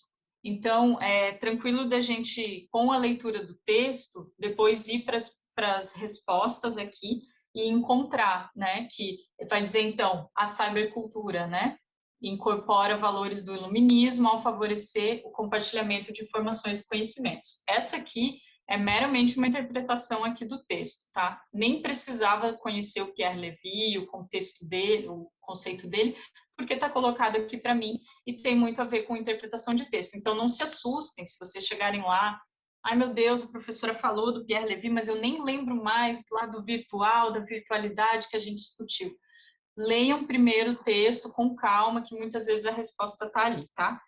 Então, é tranquilo da gente, com a leitura do texto, depois ir para as respostas aqui e encontrar, né, que vai dizer, então, a cybercultura, né, incorpora valores do iluminismo ao favorecer o compartilhamento de informações e conhecimentos. Essa aqui é meramente uma interpretação aqui do texto, tá? Nem precisava conhecer o Pierre Levy, o contexto dele, o conceito dele, porque está colocado aqui para mim e tem muito a ver com interpretação de texto. Então, não se assustem se vocês chegarem lá, ai meu Deus, a professora falou do Pierre Levy, mas eu nem lembro mais lá do virtual, da virtualidade que a gente discutiu. Leiam primeiro o texto com calma, que muitas vezes a resposta está ali, tá?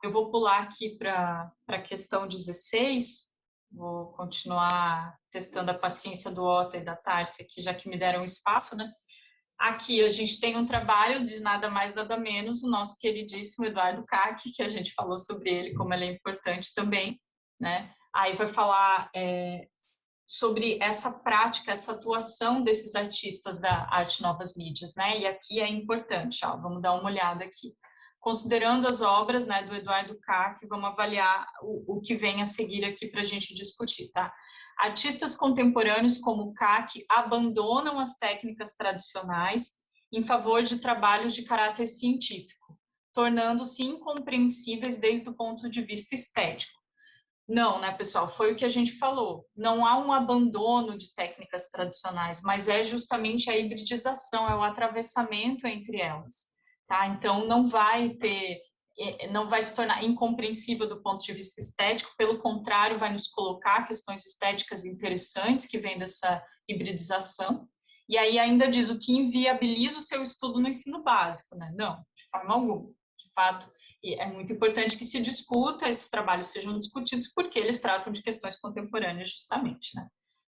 Eu vou pular aqui para a questão 16, vou continuar testando a paciência do Ota e da Tárcia aqui, já que me deram espaço, né? Aqui a gente tem um trabalho de nada mais, nada menos, o nosso queridíssimo Eduardo Kac, que a gente falou sobre ele, como ele é importante também, né? Aí vai falar sobre essa prática, essa atuação desses artistas da arte novas mídias, né? E aqui é importante, ó, vamos dar uma olhada aqui. Considerando as obras, né, do Eduardo Kac, vamos avaliar o que vem a seguir aqui para a gente discutir, tá? Artistas contemporâneos como Kac abandonam as técnicas tradicionais em favor de trabalhos de caráter científico, tornando-se incompreensíveis desde o ponto de vista estético. Não, né, pessoal? Foi o que a gente falou. Não há um abandono de técnicas tradicionais, mas é justamente a hibridização, é o atravessamento entre elas, tá? Então, não vai se tornar incompreensível do ponto de vista estético, pelo contrário, vai nos colocar questões estéticas interessantes que vêm dessa hibridização. E aí ainda diz o que inviabiliza o seu estudo no ensino básico, né? Não, de forma alguma. De fato, e é muito importante que se discuta, esses trabalhos sejam discutidos, porque eles tratam de questões contemporâneas, justamente, né?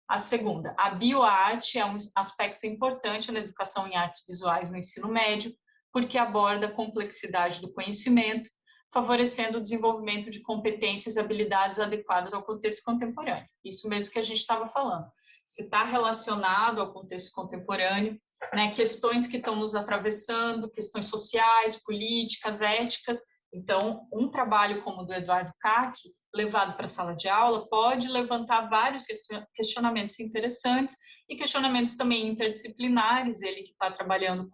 A segunda, a bioarte é um aspecto importante na educação em artes visuais no ensino médio, porque aborda a complexidade do conhecimento, favorecendo o desenvolvimento de competências e habilidades adequadas ao contexto contemporâneo. Isso mesmo que a gente estava falando. Se está relacionado ao contexto contemporâneo, né, questões que estão nos atravessando, questões sociais, políticas, éticas. Então, um trabalho como o do Eduardo Kac, levado para a sala de aula, pode levantar vários questionamentos interessantes e questionamentos também interdisciplinares, ele que está trabalhando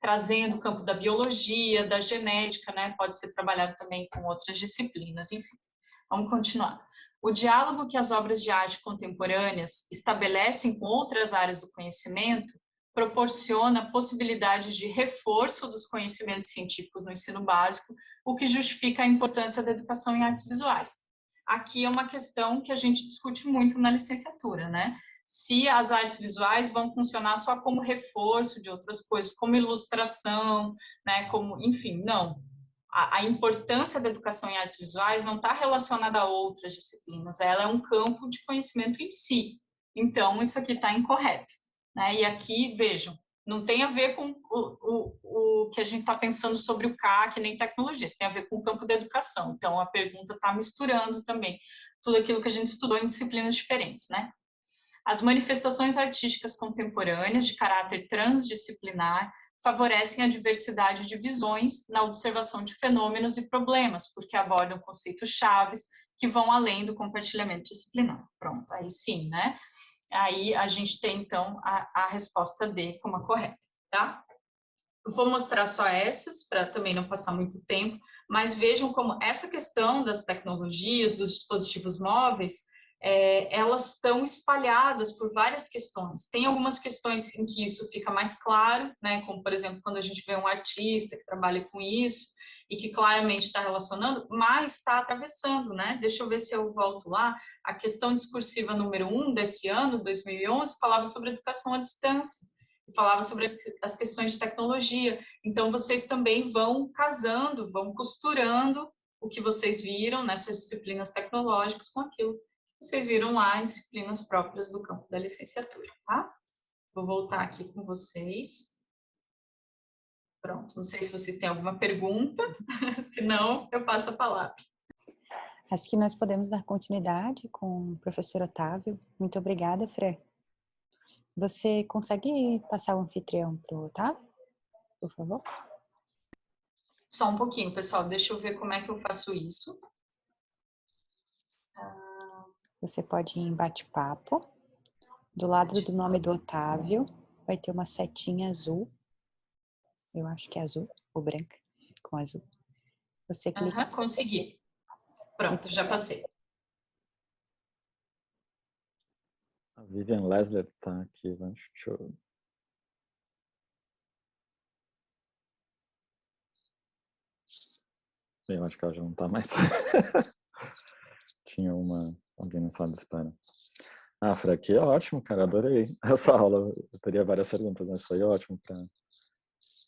trazendo o campo da biologia, da genética, né? Pode ser trabalhado também com outras disciplinas, enfim. Vamos continuar. O diálogo que as obras de arte contemporâneas estabelecem com outras áreas do conhecimento proporciona possibilidades de reforço dos conhecimentos científicos no ensino básico, o que justifica a importância da educação em artes visuais. Aqui é uma questão que a gente discute muito na licenciatura, né? Se as artes visuais vão funcionar só como reforço de outras coisas, como ilustração, né? Como, enfim, não. A importância da educação em artes visuais não está relacionada a outras disciplinas, ela é um campo de conhecimento em si. Então, isso aqui está incorreto, né? E aqui, vejam, não tem a ver com o que a gente está pensando sobre o CAC, nem tecnologia, isso tem a ver com o campo da educação. Então, a pergunta está misturando também tudo aquilo que a gente estudou em disciplinas diferentes, né? As manifestações artísticas contemporâneas de caráter transdisciplinar favorecem a diversidade de visões na observação de fenômenos e problemas, porque abordam conceitos chaves que vão além do compartilhamento disciplinar. Pronto, aí sim, né? Aí a gente tem, então, a resposta D como a correta, tá? Eu vou mostrar só essas, para também não passar muito tempo, mas vejam como essa questão das tecnologias, dos dispositivos móveis, elas estão espalhadas por várias questões. Tem algumas questões em que isso fica mais claro, né? Como, por exemplo, quando a gente vê um artista que trabalha com isso e que claramente está relacionando, mas está atravessando, né? Deixa eu ver se eu volto lá. A questão discursiva número 1 desse ano, 2011, falava sobre educação à distância, falava sobre as questões de tecnologia. Então, vocês também vão casando, vão costurando o que vocês viram nessas disciplinas tecnológicas com aquilo que vocês viram lá em disciplinas próprias do campo da licenciatura, tá? Vou voltar aqui com vocês. Pronto, não sei se vocês têm alguma pergunta, se não, eu passo a palavra. Acho que nós podemos dar continuidade com o professor Otávio. Muito obrigada, Fran. Você consegue passar o anfitrião para o Otávio, por favor? Só um pouquinho, pessoal, deixa eu ver como é que eu faço isso. Você pode ir em bate-papo. Do lado do nome do Otávio, vai ter uma setinha azul. Eu acho que é azul ou branca, com azul. Você clica. Consegui. Pronto, já passei. A Vivian Lesler está aqui, deixa eu... Eu acho que ela já não está mais. Tinha alguém na sala de espera. Fran, aqui é ótimo, cara, adorei essa aula. Eu teria várias perguntas, mas foi ótimo para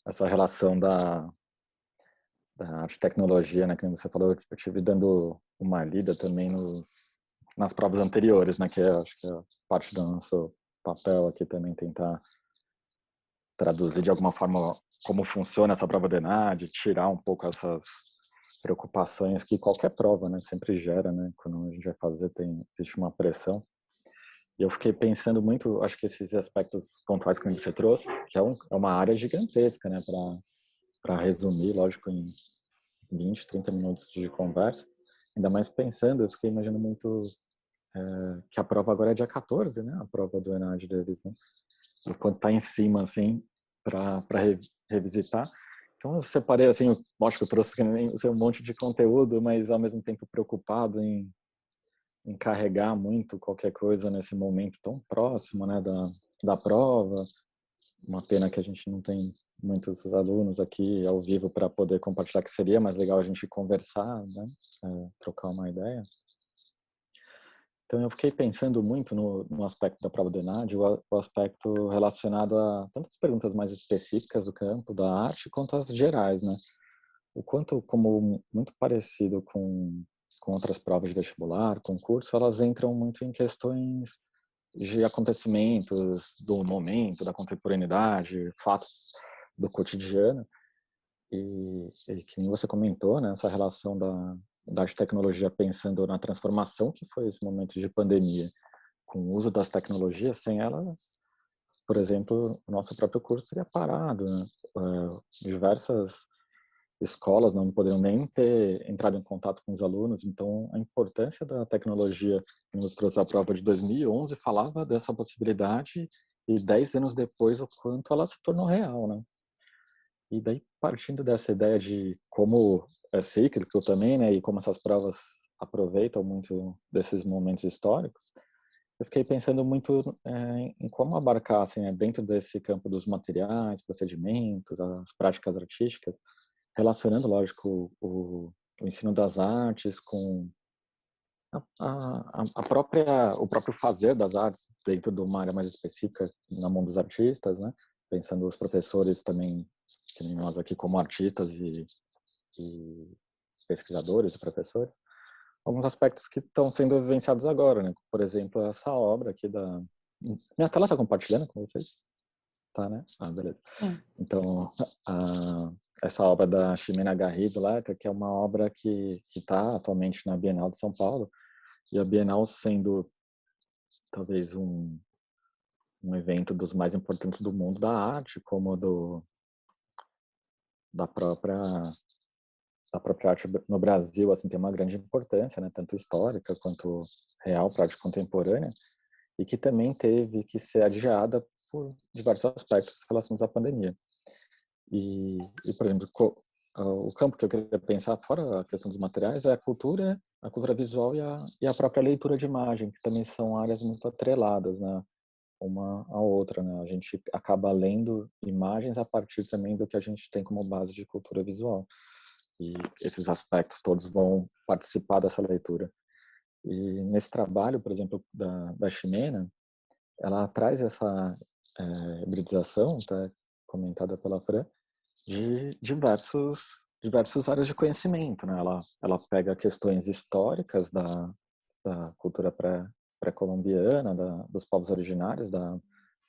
essa relação da arte e tecnologia, né, que você falou. Eu tive dando uma lida também nas provas anteriores, né, que acho que é parte do nosso papel aqui também tentar traduzir de alguma forma como funciona essa prova do ENAD, tirar um pouco essas preocupações que qualquer prova, né, sempre gera, né, quando a gente vai fazer existe uma pressão. E eu fiquei pensando muito, acho que esses aspectos pontuais que você trouxe, que é uma área gigantesca, né, para resumir, lógico, em 20, 30 minutos de conversa. Ainda mais pensando, eu fiquei imaginando muito que a prova agora é dia 14, né, a prova do ENAD deles, né, o quanto está em cima, assim, para revisitar. Então eu separei, assim, lógico, eu trouxe um monte de conteúdo, mas ao mesmo tempo preocupado em carregar muito qualquer coisa nesse momento tão próximo, né, da prova. Uma pena que a gente não tem muitos alunos aqui ao vivo para poder compartilhar, que seria mais legal a gente conversar, né, trocar uma ideia. Então eu fiquei pensando muito no aspecto da prova do ENAD, o aspecto relacionado a tantas perguntas mais específicas do campo da arte, quanto as gerais, né? O quanto, como muito parecido com outras provas de vestibular, concurso, elas entram muito em questões de acontecimentos do momento, da contemporaneidade, fatos do cotidiano. E que nem você comentou, né, essa relação da arte e tecnologia pensando na transformação que foi esse momento de pandemia, com o uso das tecnologias, sem elas, por exemplo, o nosso próprio curso seria parado, né? Diversas escolas não poderiam nem ter entrado em contato com os alunos, então a importância da tecnologia que nos trouxe a prova de 2011 falava dessa possibilidade e 10 anos depois o quanto ela se tornou real, né? E daí partindo dessa ideia de como é cíclico também, né, e como essas provas aproveitam muito desses momentos históricos, eu fiquei pensando muito em como abarcar, assim, né, dentro desse campo dos materiais, procedimentos, as práticas artísticas, relacionando, lógico, o ensino das artes com o próprio fazer das artes dentro de uma área mais específica na mão dos artistas, né? Pensando os professores também, que nem nós aqui como artistas e pesquisadores e professores, alguns aspectos que estão sendo vivenciados agora, né? Por exemplo, essa obra aqui da... Minha tela está compartilhando com vocês? Tá, né? Beleza. Sim. Então, essa obra da Ximena Garrido lá, que é uma obra que está atualmente na Bienal de São Paulo, e a Bienal sendo talvez um evento dos mais importantes do mundo da arte, como da própria arte no Brasil, assim, tem uma grande importância, né, tanto histórica quanto real para a arte contemporânea, e que também teve que ser adiada por diversos aspectos relacionados à pandemia. E por exemplo, o campo que eu queria pensar, fora a questão dos materiais, é a cultura visual e a própria leitura de imagem, que também são áreas muito atreladas, né, uma à outra, né? A gente acaba lendo imagens a partir também do que a gente tem como base de cultura visual. E esses aspectos todos vão participar dessa leitura. E nesse trabalho, por exemplo, da Ximena, ela traz essa hibridização, tá, comentada pela Fran, de diversas áreas de conhecimento, né? Ela pega questões históricas da cultura pré-colombiana, dos povos originários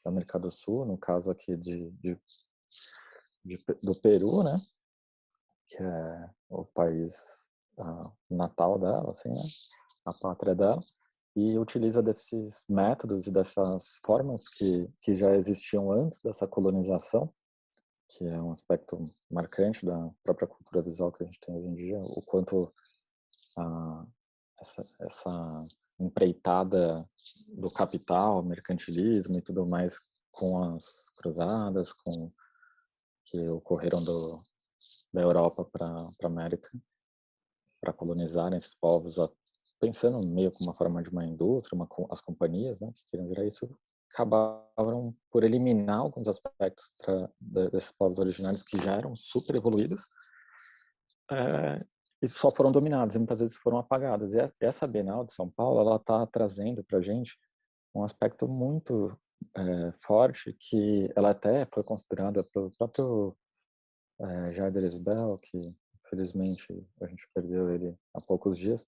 da América do Sul, no caso aqui do Peru, né? Que é o país natal dela, assim, né? A pátria dela, e utiliza desses métodos e dessas formas que já existiam antes dessa colonização, que é um aspecto marcante da própria cultura visual que a gente tem hoje em dia, o quanto essa empreitada do capital, mercantilismo e tudo mais com as cruzadas, com que ocorreram da Europa para a América, para colonizarem esses povos, pensando meio como uma forma de uma indústria, as companhias, né, que queriam virar isso, acabaram por eliminar alguns aspectos desses povos originários que já eram super evoluídos, e só foram dominados, e muitas vezes foram apagados. E essa Bienal de São Paulo, ela está trazendo para a gente um aspecto muito forte, que ela até foi considerada pelo próprio Jair Bel, que infelizmente a gente perdeu ele há poucos dias,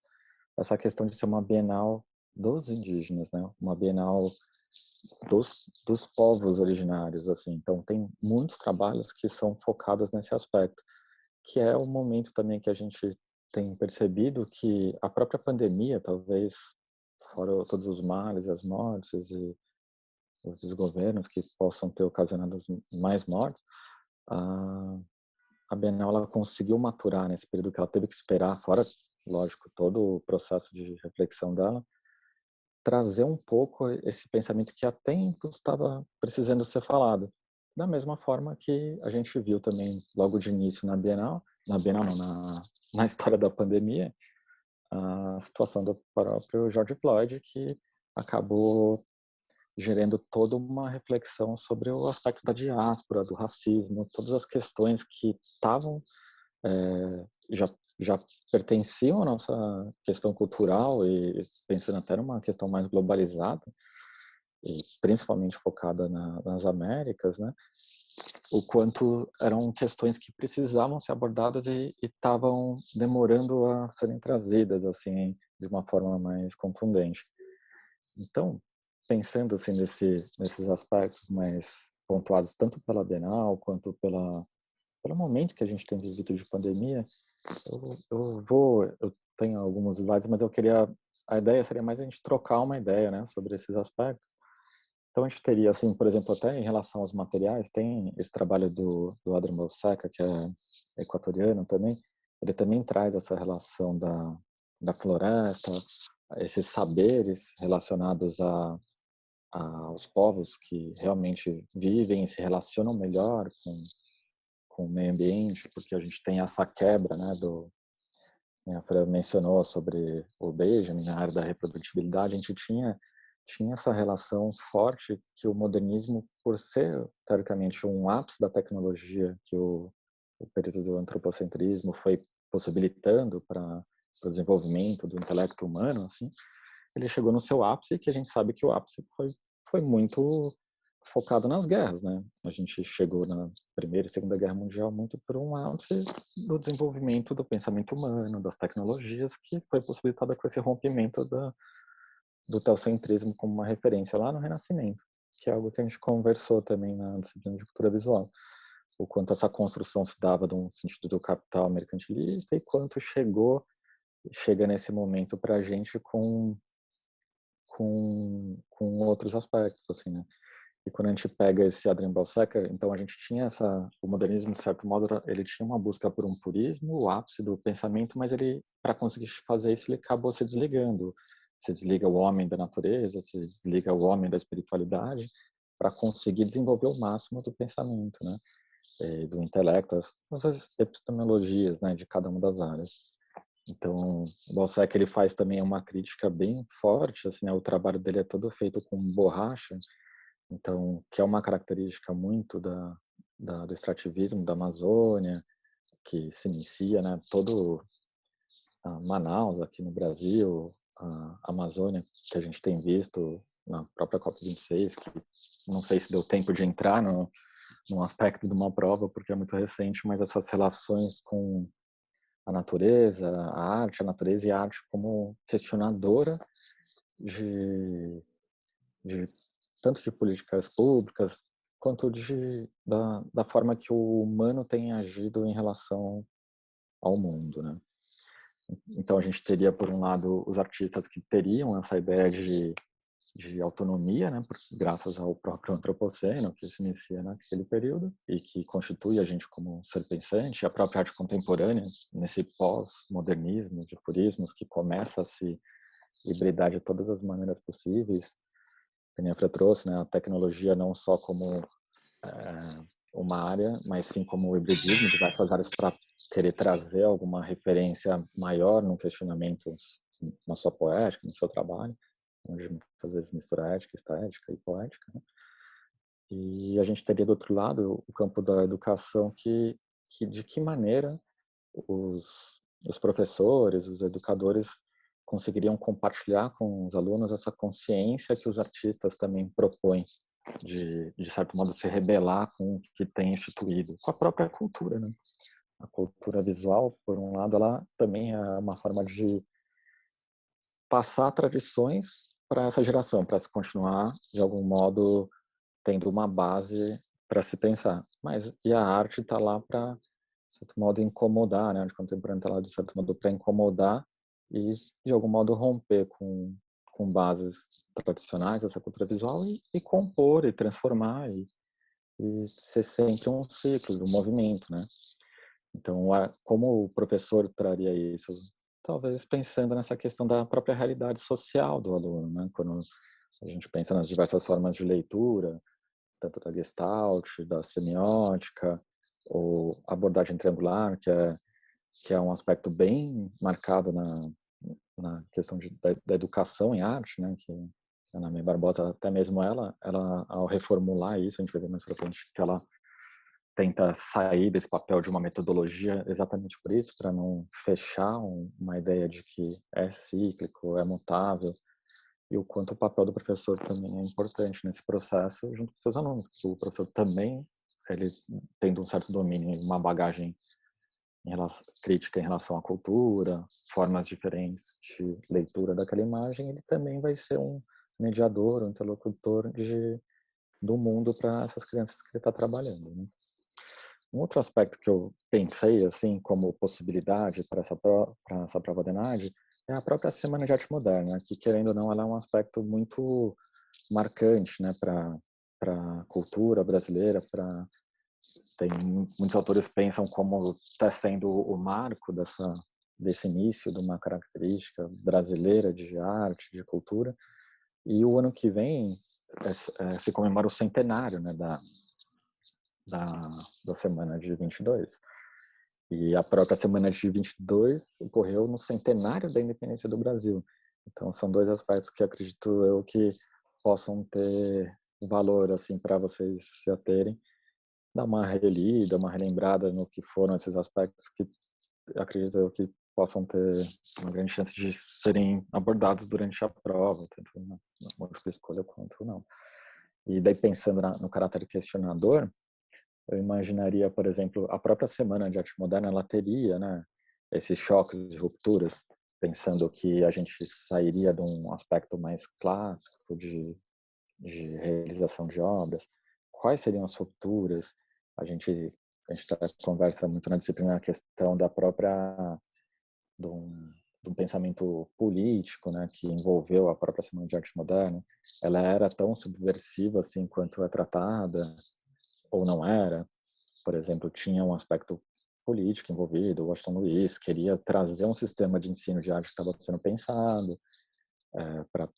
essa questão de ser uma Bienal dos indígenas, né? Uma Bienal dos povos originários, assim. Então tem muitos trabalhos que são focados nesse aspecto, que é o momento também que a gente tem percebido que a própria pandemia, talvez, fora todos os males, as mortes e os desgovernos que possam ter ocasionado mais mortes, a Bienal ela conseguiu maturar nesse período que ela teve que esperar, fora, lógico, todo o processo de reflexão dela, trazer um pouco esse pensamento que há tempos estava precisando ser falado. Da mesma forma que a gente viu também logo de início na Bienal não, na história da pandemia, a situação do próprio George Floyd, que acabou gerando toda uma reflexão sobre o aspecto da diáspora, do racismo, todas as questões que estavam já pertenciam à nossa questão cultural e pensando até numa questão mais globalizada e principalmente focada nas Américas, né? O quanto eram questões que precisavam ser abordadas e estavam demorando a serem trazidas assim de uma forma mais contundente. Então, pensando assim nesses aspectos mais pontuados tanto pela Bienal quanto pelo momento que a gente tem vivido de pandemia, eu tenho alguns slides, mas a ideia seria mais a gente trocar uma ideia, né, sobre esses aspectos. Então a gente teria, assim, por exemplo, até em relação aos materiais, tem esse trabalho do Adrian Balseca, que é equatoriano também, ele também traz essa relação da floresta, esses saberes relacionados aos povos que realmente vivem e se relacionam melhor com o meio ambiente, porque a gente tem essa quebra, né, a Fran mencionou sobre o Benjamin, na área da reprodutibilidade, a gente tinha essa relação forte que o modernismo, por ser, teoricamente, um ápice da tecnologia que o período do antropocentrismo foi possibilitando para o desenvolvimento do intelecto humano, assim, ele chegou no seu ápice, que a gente sabe que o ápice foi muito focado nas guerras, né? A gente chegou na Primeira e Segunda Guerra Mundial muito por um ápice do desenvolvimento do pensamento humano, das tecnologias, que foi possibilitada com esse rompimento do teocentrismo como uma referência lá no Renascimento, que é algo que a gente conversou também na disciplina de cultura visual. O quanto essa construção se dava de um sentido do capital mercantilista e quanto chega nesse momento para a gente com outros aspectos, assim, né? E quando a gente pega esse Adrian Balseca, então a gente tinha o modernismo, de certo modo, ele tinha uma busca por um purismo, o ápice do pensamento, mas ele, para conseguir fazer isso, ele acabou se desligando. Se desliga o homem da natureza, se desliga o homem da espiritualidade, para conseguir desenvolver o máximo do pensamento, né? Do intelecto, as epistemologias, né, de cada uma das áreas. Então, o Balzac ele faz também uma crítica bem forte, assim, né? O trabalho dele é todo feito com borracha, então que é uma característica muito do extrativismo da Amazônia, que se inicia, né? Todo Manaus aqui no Brasil, a Amazônia que a gente tem visto na própria COP26, que não sei se deu tempo de entrar num aspecto de uma prova porque é muito recente, mas essas relações com a natureza, a natureza e a arte como questionadora de tanto de políticas públicas, quanto da forma que o humano tem agido em relação ao mundo, né? Então a gente teria, por um lado, os artistas que teriam essa ideia de autonomia, né, graças ao próprio antropoceno, que se inicia naquele período e que constitui a gente como ser pensante, a própria arte contemporânea, nesse pós-modernismo, de purismos, que começa a se hibridar de todas as maneiras possíveis, que nem a Fran trouxe, né, a tecnologia não só como uma área, mas sim como o hibridismo, diversas áreas para querer trazer alguma referência maior num questionamento na sua poética, no seu trabalho, onde muitas vezes mistura ética, estética e poética, né? E a gente teria do outro lado o campo da educação que de que maneira os professores, os educadores conseguiriam compartilhar com os alunos essa consciência que os artistas também propõem de certo modo se rebelar com o que tem instituído, com a própria cultura, né? A cultura visual, por um lado, ela também é uma forma de passar tradições para essa geração, para se continuar, de algum modo, tendo uma base para se pensar. Mas e a arte está lá para, de certo modo, incomodar, né? A arte contemporânea está lá, de certo modo, para incomodar e, de algum modo, romper com bases tradicionais dessa cultura visual e compor e transformar e ser sempre um ciclo, um movimento, né? Então, como o professor traria isso? Talvez pensando nessa questão da própria realidade social do aluno, né? Quando a gente pensa nas diversas formas de leitura, tanto da Gestalt, da semiótica, ou abordagem triangular, que é um aspecto bem marcado na questão da educação em arte, né? Que a Ana May Barbosa, até mesmo ela ao reformular isso, a gente vai ver mais pra frente que ela tenta sair desse papel de uma metodologia exatamente por isso, para não fechar uma ideia de que é cíclico, é mutável, e o quanto o papel do professor também é importante nesse processo junto com seus alunos, porque o professor também, ele tendo um certo domínio, uma bagagem crítica em relação à cultura, formas diferentes de leitura daquela imagem, ele também vai ser um mediador, um interlocutor do mundo para essas crianças que ele está trabalhando, né? Um outro aspecto que eu pensei assim como possibilidade para essa prova da ENAD é a própria Semana de Arte Moderna, que querendo ou não ela é um aspecto muito marcante, né, para a cultura brasileira, tem muitos autores pensam como está sendo o marco desse início de uma característica brasileira de arte, de cultura, e o ano que vem se comemora o centenário, né, da semana de 22. E a própria semana de 22 ocorreu no centenário da independência do Brasil. Então são dois aspectos que acredito eu que possam ter valor assim para vocês se aterem, dar uma relida, uma relembrada no que foram esses aspectos que acredito eu que possam ter uma grande chance de serem abordados durante a prova, tanto na múltipla escolha quanto não. E daí pensando no caráter questionador, eu imaginaria, por exemplo, a própria Semana de Arte Moderna, ela teria, né, esses choques e rupturas, pensando que a gente sairia de um aspecto mais clássico de realização de obras. Quais seriam as rupturas? A gente conversa muito na disciplina a questão da própria de um pensamento político, né, que envolveu a própria Semana de Arte Moderna. Ela era tão subversiva assim quanto é tratada ou não era? Por exemplo, tinha um aspecto político envolvido. O Washington Luiz queria trazer um sistema de ensino de arte que estava sendo pensado para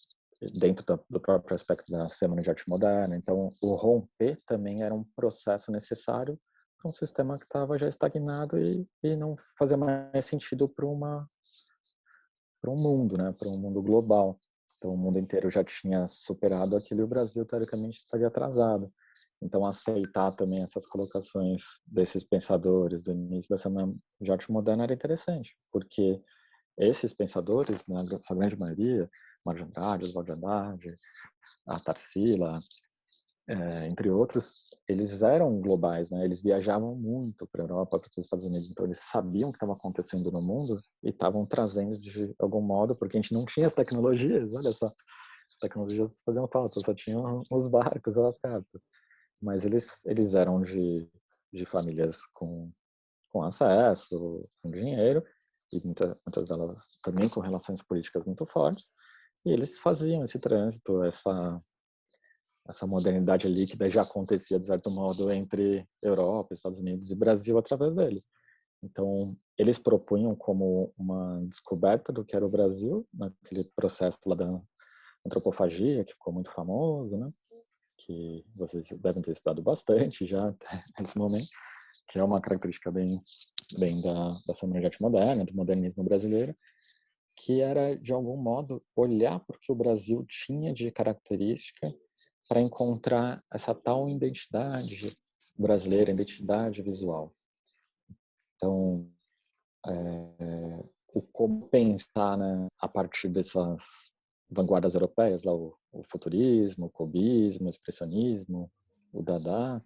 dentro do próprio aspecto da Semana de Arte Moderna. Então, o romper também era um processo necessário para um sistema que estava já estagnado e não fazia mais sentido para um mundo, né, para um mundo global. Então, o mundo inteiro já tinha superado aquilo e o Brasil, teoricamente, estaria atrasado. Então, aceitar também essas colocações desses pensadores do início da Semana de Arte Moderna era interessante, porque esses pensadores, na sua grande maioria, Mário de Andrade, Oswald de Andrade, a Tarsila, entre outros, eles eram globais, né? Eles viajavam muito para a Europa, para os Estados Unidos, então eles sabiam o que estava acontecendo no mundo e estavam trazendo de algum modo, porque a gente não tinha as tecnologias, olha só, tecnologias faziam falta, só tinham os barcos ou as cartas. Mas eles eram de famílias com acesso, com dinheiro, e muitas delas também com relações políticas muito fortes, e eles faziam esse trânsito, essa modernidade líquida já acontecia, de certo modo, entre Europa, Estados Unidos e Brasil através deles. Então, eles propunham como uma descoberta do que era o Brasil, naquele processo lá da antropofagia, que ficou muito famoso, né? Que vocês devem ter estudado bastante já nesse momento, que é uma característica bem da Semana de Arte Moderna, do modernismo brasileiro, que era, de algum modo, olhar para o que o Brasil tinha de característica para encontrar essa tal identidade brasileira, identidade visual. Então, o como pensar, né, a partir dessas vanguardas europeias, lá, o futurismo, o cubismo, o expressionismo, o Dada,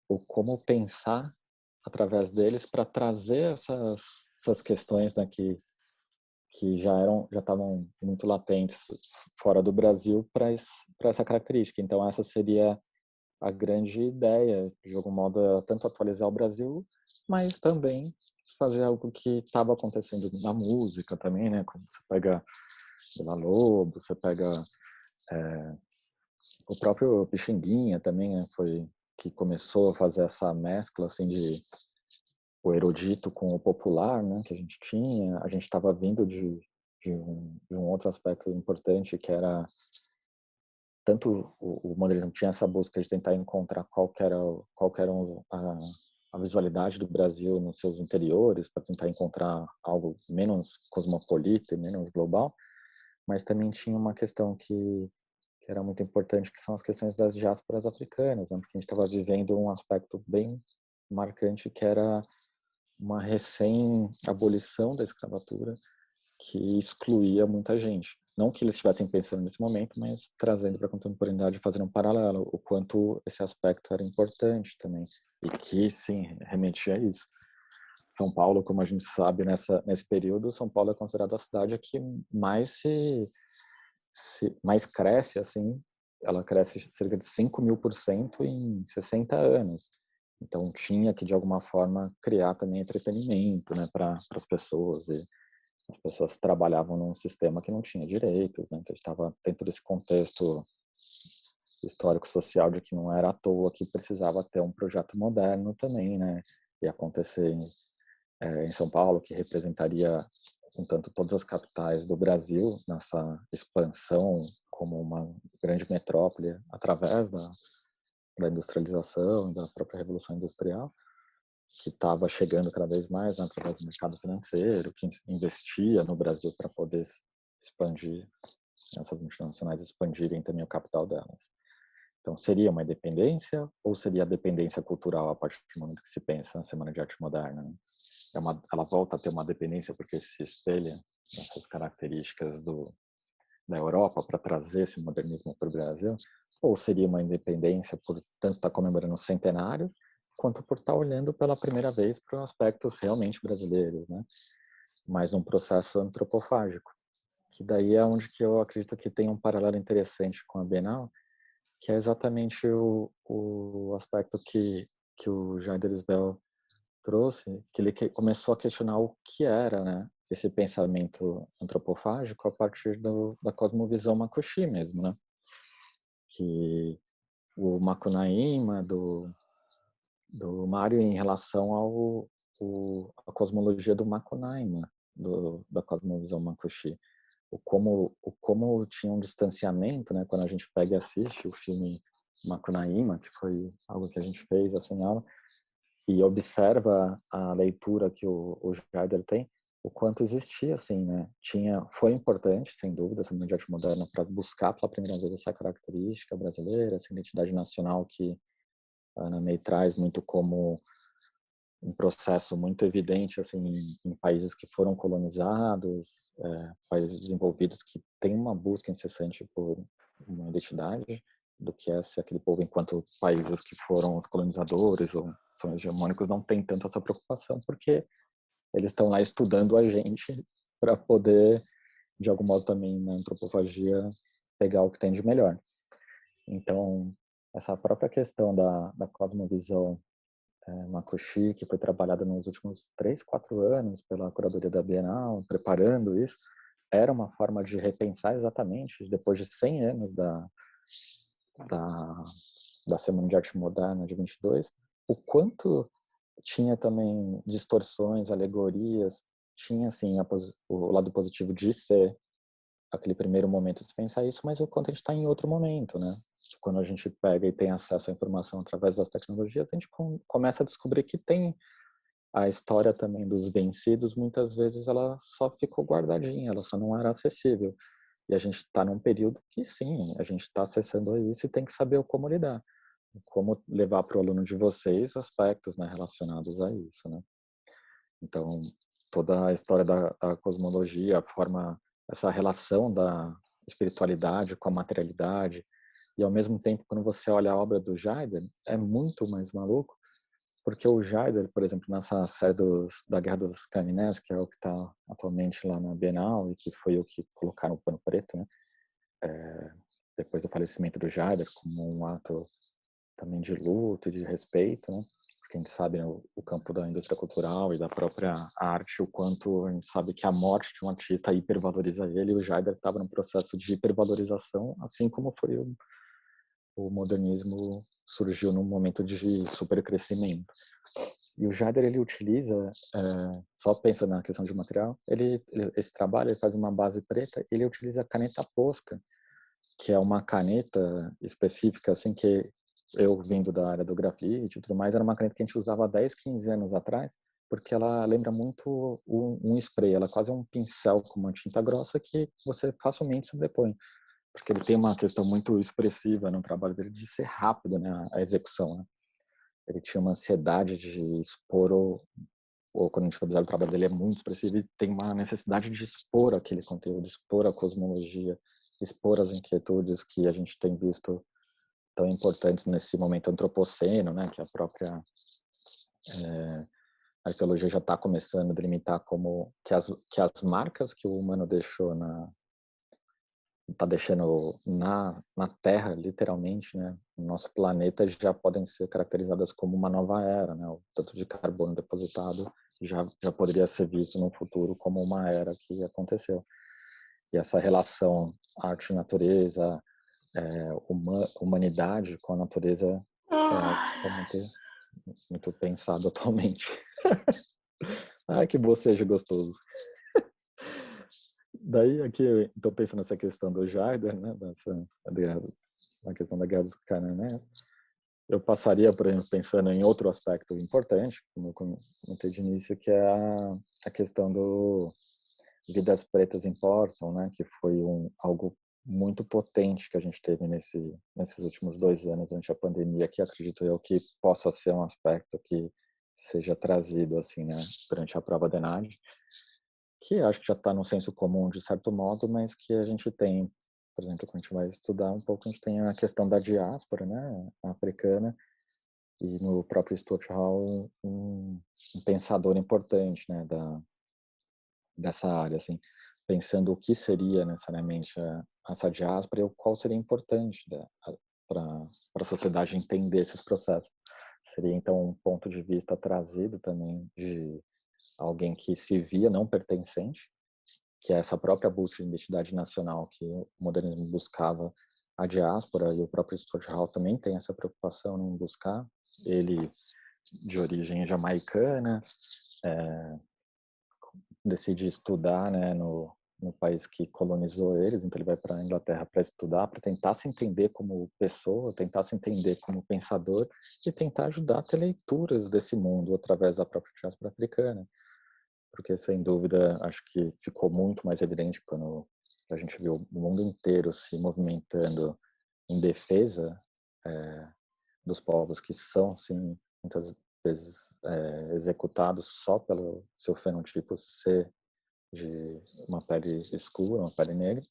o como pensar através deles para trazer essas questões, né, que já estavam muito latentes fora do Brasil para essa característica. Então essa seria a grande ideia, de algum modo, tanto atualizar o Brasil, mas também fazer algo que estava acontecendo na música também, né? Como você pega Villa-Lobos, você pega o próprio Pixinguinha também, né? Foi que começou a fazer essa mescla assim de o erudito com o popular, né? Que a gente tinha. A gente estava vindo de um outro aspecto importante, que era tanto o modernismo tinha essa busca de tentar encontrar qual que era a visualidade do Brasil nos seus interiores, para tentar encontrar algo menos cosmopolita e menos global, mas também tinha uma questão que era muito importante, que são as questões das diásporas africanas, né? Porque a gente estava vivendo um aspecto bem marcante, que era uma recém-abolição da escravatura, que excluía muita gente. Não que eles estivessem pensando nesse momento, mas trazendo para a contemporaneidade, fazendo um paralelo, o quanto esse aspecto era importante também. E que, sim, remetia a isso. São Paulo, como a gente sabe, nesse período, São Paulo é considerada a cidade que mais cresce, assim, ela cresce cerca de 5.000% em 60 anos. Então, tinha que, de alguma forma, criar também entretenimento, né, para as pessoas. E as pessoas trabalhavam num sistema que não tinha direitos, né? Então, estava dentro desse contexto histórico-social de que não era à toa que precisava ter um projeto moderno também, né? E acontecer em São Paulo, que representaria, com tanto, todas as capitais do Brasil nessa expansão como uma grande metrópole através da industrialização, da própria Revolução Industrial, que estava chegando cada vez mais, né, através do mercado financeiro, que investia no Brasil para poder expandir, essas multinacionais expandirem também o capital delas. Então, seria uma independência ou seria a dependência cultural a partir do momento que se pensa na Semana de Arte Moderna? Né? Ela volta a ter uma dependência porque se espelha nessas características da Europa para trazer esse modernismo para o Brasil? Ou seria uma independência por tanto estar comemorando o centenário, quanto por estar olhando pela primeira vez para aspectos realmente brasileiros, né? Mas num processo antropofágico, que daí é onde que eu acredito que tem um paralelo interessante com a Bienal, que é exatamente o aspecto que o Jean Delisle trouxe, que ele começou a questionar o que era, né, esse pensamento antropofágico a partir da cosmovisão Makushi mesmo, né? Que o Macunaíma do Mário em relação à cosmologia do Macunaíma, da cosmovisão Makushi. O como tinha um distanciamento, né? Quando a gente pega e assiste o filme Macunaíma, que foi algo que a gente fez assim, aula, e observa a leitura que o Geider tem, o quanto existia, assim, né? Foi importante, sem dúvida, essa de arte moderna para buscar pela primeira vez essa característica brasileira, essa identidade nacional que a Ana May traz muito como um processo muito evidente assim em países que foram colonizados, países desenvolvidos que têm uma busca incessante por uma identidade do que é ser aquele povo, enquanto países que foram os colonizadores ou são hegemônicos não têm tanto essa preocupação, porque eles estão lá estudando a gente para poder, de algum modo também na antropofagia, pegar o que tem de melhor. Então, essa própria questão da cosmovisão Makushi, que foi trabalhada nos últimos 3, 4 anos pela curadoria da Bienal, preparando isso, era uma forma de repensar exatamente, depois de 100 anos da Semana de Arte Moderna de 22, o quanto tinha também distorções, alegorias, tinha assim o lado positivo de ser aquele primeiro momento de pensar isso, mas o quanto a gente está em outro momento, né? Quando a gente pega e tem acesso à informação através das tecnologias, a gente começa a descobrir que tem a história também dos vencidos, muitas vezes ela só ficou guardadinha, ela só não era acessível. E a gente está num período que sim, a gente está acessando isso e tem que saber como lidar, como levar para o aluno de vocês aspectos, né, relacionados a isso, né? Então, toda a história da cosmologia, a forma, essa relação da espiritualidade com a materialidade, e ao mesmo tempo, quando você olha a obra do Jaider, é muito mais maluco, porque o Jaider, por exemplo, nessa série da Guerra dos Caminés, que é o que está atualmente lá na Bienal, e que foi o que colocaram o pano preto, né? Depois do falecimento do Jaider, como um ato também de luto e de respeito, né? Porque a gente sabe, né, o campo da indústria cultural e da própria arte, o quanto a gente sabe que a morte de um artista hipervaloriza ele, e o Jaider estava num processo de hipervalorização, assim como foi o modernismo surgiu num momento de supercrescimento. E o Jaider, ele utiliza, só pensa na questão de material, esse trabalho, ele faz uma base preta, ele utiliza a caneta Posca, que é uma caneta específica, assim, que eu vindo da área do grafite e tudo mais, era uma caneta que a gente usava há 10, 15 anos atrás, porque ela lembra muito um spray, ela é quase um pincel com uma tinta grossa que você facilmente sobrepõe, porque ele tem uma questão muito expressiva no trabalho dele de ser rápido, né, a execução, né? Ele tinha uma ansiedade de expor, ou quando a gente observa o trabalho dele é muito expressivo, e tem uma necessidade de expor aquele conteúdo, expor a cosmologia, expor as inquietudes que a gente tem visto tão importantes nesse momento antropoceno, né, que a própria arqueologia já está começando a delimitar como que as marcas que o humano deixou está deixando na Terra, literalmente, né, no nosso planeta, já podem ser caracterizadas como uma nova era, né, o tanto de carbono depositado já poderia ser visto no futuro como uma era que aconteceu. E essa relação arte-natureza, humanidade com a natureza é algo que está muito pensado atualmente. Ai, que bocejo gostoso. Daí, aqui, estou pensando nessa questão do Jaider, né, na questão da Guerra dos Cananéis. Eu passaria, por exemplo, pensando em outro aspecto importante, como eu comentei de início, que é a questão do Vidas Pretas Importam, né, que foi algo muito potente que a gente teve nesses últimos 2 anos durante a pandemia, que acredito eu que possa ser um aspecto que seja trazido assim, né, durante a prova da ENAD, que acho que já está no senso comum de certo modo, mas que a gente tem, por exemplo, quando a gente vai estudar um pouco, a gente tem a questão da diáspora, né, africana, e no próprio Stuart Hall um pensador importante, né, dessa área, assim, pensando o que seria necessariamente essa diáspora e qual seria importante para a sociedade entender esses processos. Seria, então, um ponto de vista trazido também de alguém que se via não pertencente, que é essa própria busca de identidade nacional que o modernismo buscava a diáspora, e o próprio Stuart Hall também tem essa preocupação em buscar. Ele, de origem jamaicana, decide estudar, né, no país que colonizou eles, então ele vai para a Inglaterra para estudar, para tentar se entender como pessoa, tentar se entender como pensador e tentar ajudar a ter leituras desse mundo através da própria diáspora africana. Porque, sem dúvida, acho que ficou muito mais evidente quando a gente viu o mundo inteiro se movimentando em defesa dos povos que são, sim, muitas vezes executados só pelo seu fenotipo ser de uma pele escura, uma pele negra.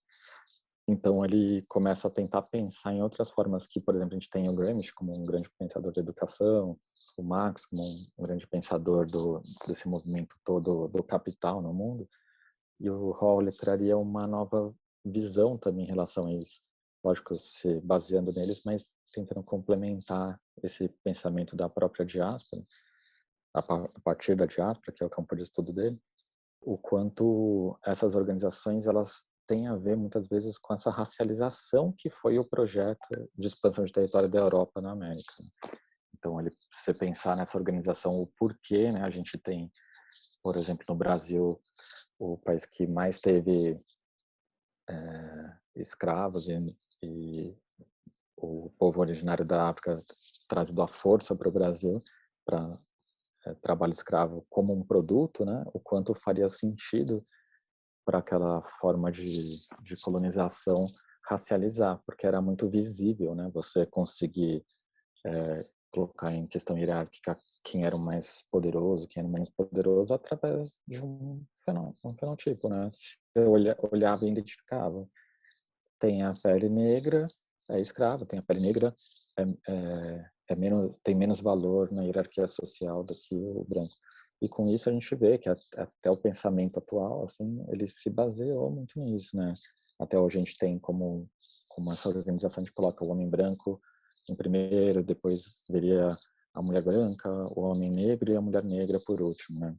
Então ele começa a tentar pensar em outras formas que, por exemplo, a gente tem o Gramsci como um grande pensador de educação, o Marx como um grande pensador desse movimento todo do capital no mundo, e o Hall traria uma nova visão também em relação a isso. lógico, se baseando neles, mas tentando complementar esse pensamento da própria diáspora, a partir da diáspora, que é o campo de estudo dele, o quanto essas organizações elas têm a ver muitas vezes com essa racialização que foi o projeto de expansão de território da Europa na América. Então, você pensar nessa organização, o porquê, né? A gente tem, por exemplo, no Brasil, o país que mais teve escravos e o povo originário da África trazido à força para o Brasil para trabalho escravo como um produto, né? O quanto faria sentido para aquela forma de colonização racializar, porque era muito visível, né? Você conseguir colocar em questão hierárquica quem era o mais poderoso, quem era o menos poderoso, através de um fenotipo, né? Você olhava e identificava. Tem a pele negra, é escravo, tem a pele negra, tem menos valor na hierarquia social do que o branco. E com isso a gente vê que até o pensamento atual, assim, ele se baseou muito nisso, né? Até hoje a gente tem como essa organização, a gente coloca o homem branco em primeiro, depois viria a mulher branca, o homem negro e a mulher negra por último, né?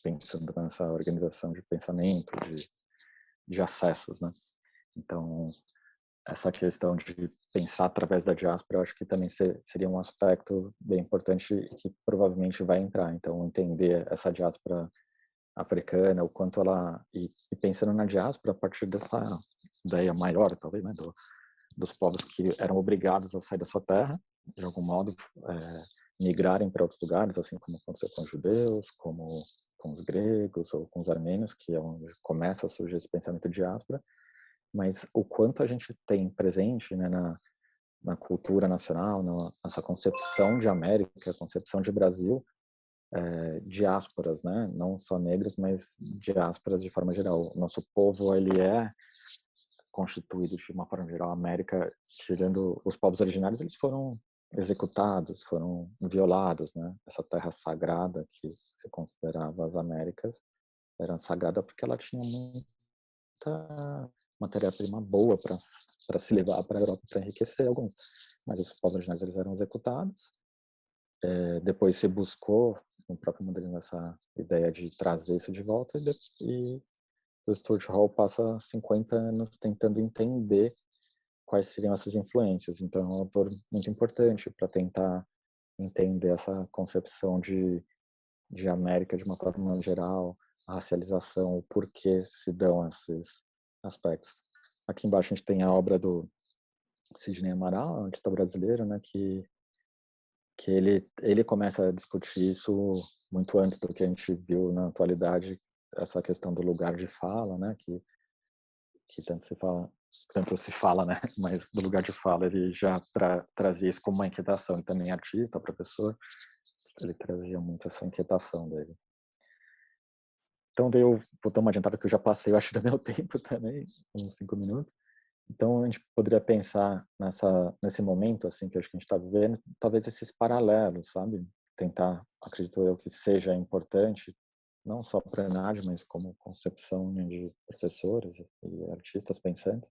Pensando nessa organização de pensamento, de acessos, né? Então, essa questão de pensar através da diáspora, eu acho que também seria um aspecto bem importante e que provavelmente vai entrar. Então, entender essa diáspora africana, o quanto ela... E pensando na diáspora a partir dessa ideia maior, talvez, né, dos povos que eram obrigados a sair da sua terra, de algum modo, migrarem para outros lugares, assim como aconteceu com os judeus, como com os gregos ou com os armênios, que é onde começa a surgir esse pensamento de diáspora, mas o quanto a gente tem presente, né, na cultura nacional, nessa concepção de América, concepção de Brasil, diásporas, né, não só negras, mas diásporas de forma geral. O nosso povo, ele é constituído de uma forma geral. A América, tirando os povos originários, eles foram executados, foram violados, né? Essa terra sagrada que se considerava as Américas era sagrada porque ela tinha muita matéria-prima boa para se levar para a Europa para enriquecer alguns. Mas os povos originários eles eram executados. Depois se buscou no próprio modernismo essa ideia de trazer isso de volta e o Stuart Hall passa 50 anos tentando entender quais seriam essas influências. Então, é um autor muito importante para tentar entender essa concepção de América de uma forma geral, a racialização, o porquê se dão esses aspectos. Aqui embaixo a gente tem a obra do Sidney Amaral, artista brasileiro, né, que ele começa a discutir isso muito antes do que a gente viu na atualidade, essa questão do lugar de fala, né, que tanto se fala, né, mas do lugar de fala ele já trazia isso como uma inquietação, e também artista, professor, ele trazia muito essa inquietação dele. Então, daí eu vou dar uma adiantada que eu já passei, eu acho, do meu tempo também, uns 5 minutos. Então, a gente poderia pensar nesse momento, assim, que eu acho que a gente está vivendo, talvez esses paralelos, sabe? Tentar, acredito eu, que seja importante, não só para a ENAD, mas como concepção, né, de professores e artistas pensantes,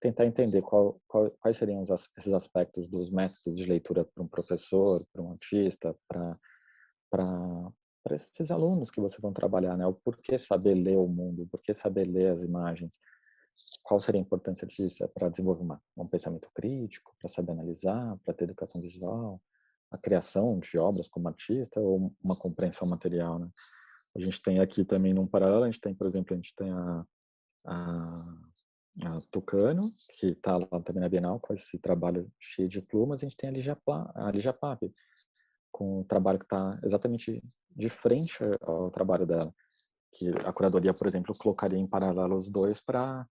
tentar entender quais seriam esses aspectos dos métodos de leitura para um professor, para um artista, para esses alunos que vocês vão trabalhar, né? O porquê saber ler o mundo, o porquê saber ler as imagens, qual seria a importância disso? É para desenvolver um pensamento crítico, para saber analisar, para ter educação visual, a criação de obras como artista ou uma compreensão material, né? A gente tem aqui também num paralelo, a gente tem, por exemplo, a Tucano, que está lá também na Bienal, com esse trabalho cheio de plumas, a gente tem a Lígia Pape, com um trabalho que está exatamente de frente ao trabalho dela, que a curadoria, por exemplo, colocaria em paralelo os dois para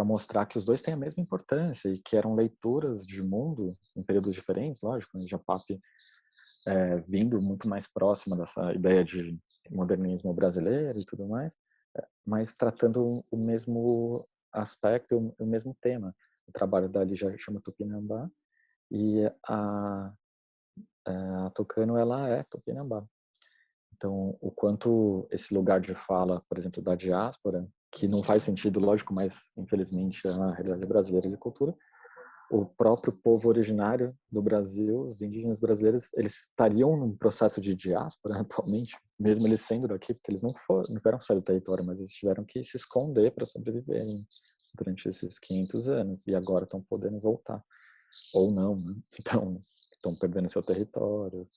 mostrar que os dois têm a mesma importância e que eram leituras de mundo em períodos diferentes, lógico, né? Japap vindo muito mais próxima dessa ideia de modernismo brasileiro e tudo mais, mas tratando o mesmo aspecto, o mesmo tema. O trabalho da Lígia chama Tupinambá e a Tucano, ela é Tupinambá. Então, o quanto esse lugar de fala, por exemplo, da diáspora, que não faz sentido, lógico, mas infelizmente é a realidade brasileira de cultura, o próprio povo originário do Brasil, os indígenas brasileiros, eles estariam num processo de diáspora atualmente, mesmo eles sendo daqui, porque eles não tiveram que sair do território, mas eles tiveram que se esconder para sobreviverem durante esses 500 anos, e agora estão podendo voltar, ou não, né? Então, estão perdendo seu território.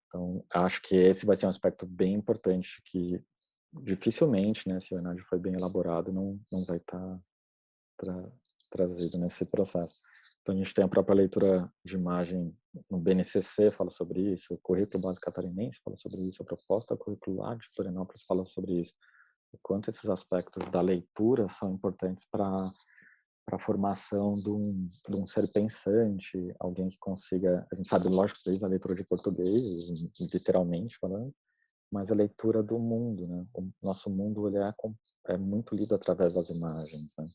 Então, acho que esse vai ser um aspecto bem importante que dificilmente, né, se o ENAD foi bem elaborado, não vai estar trazido nesse processo. Então, a gente tem a própria leitura de imagem no BNCC, fala sobre isso, o Currículo Básico Catarinense fala sobre isso, a proposta curricular de Florianópolis fala sobre isso. O quanto esses aspectos da leitura são importantes para a formação de um ser pensante, alguém que consiga, a gente sabe, lógico, desde a leitura de português, literalmente falando, mas a leitura do mundo, né? O nosso mundo ele é muito lido através das imagens, né?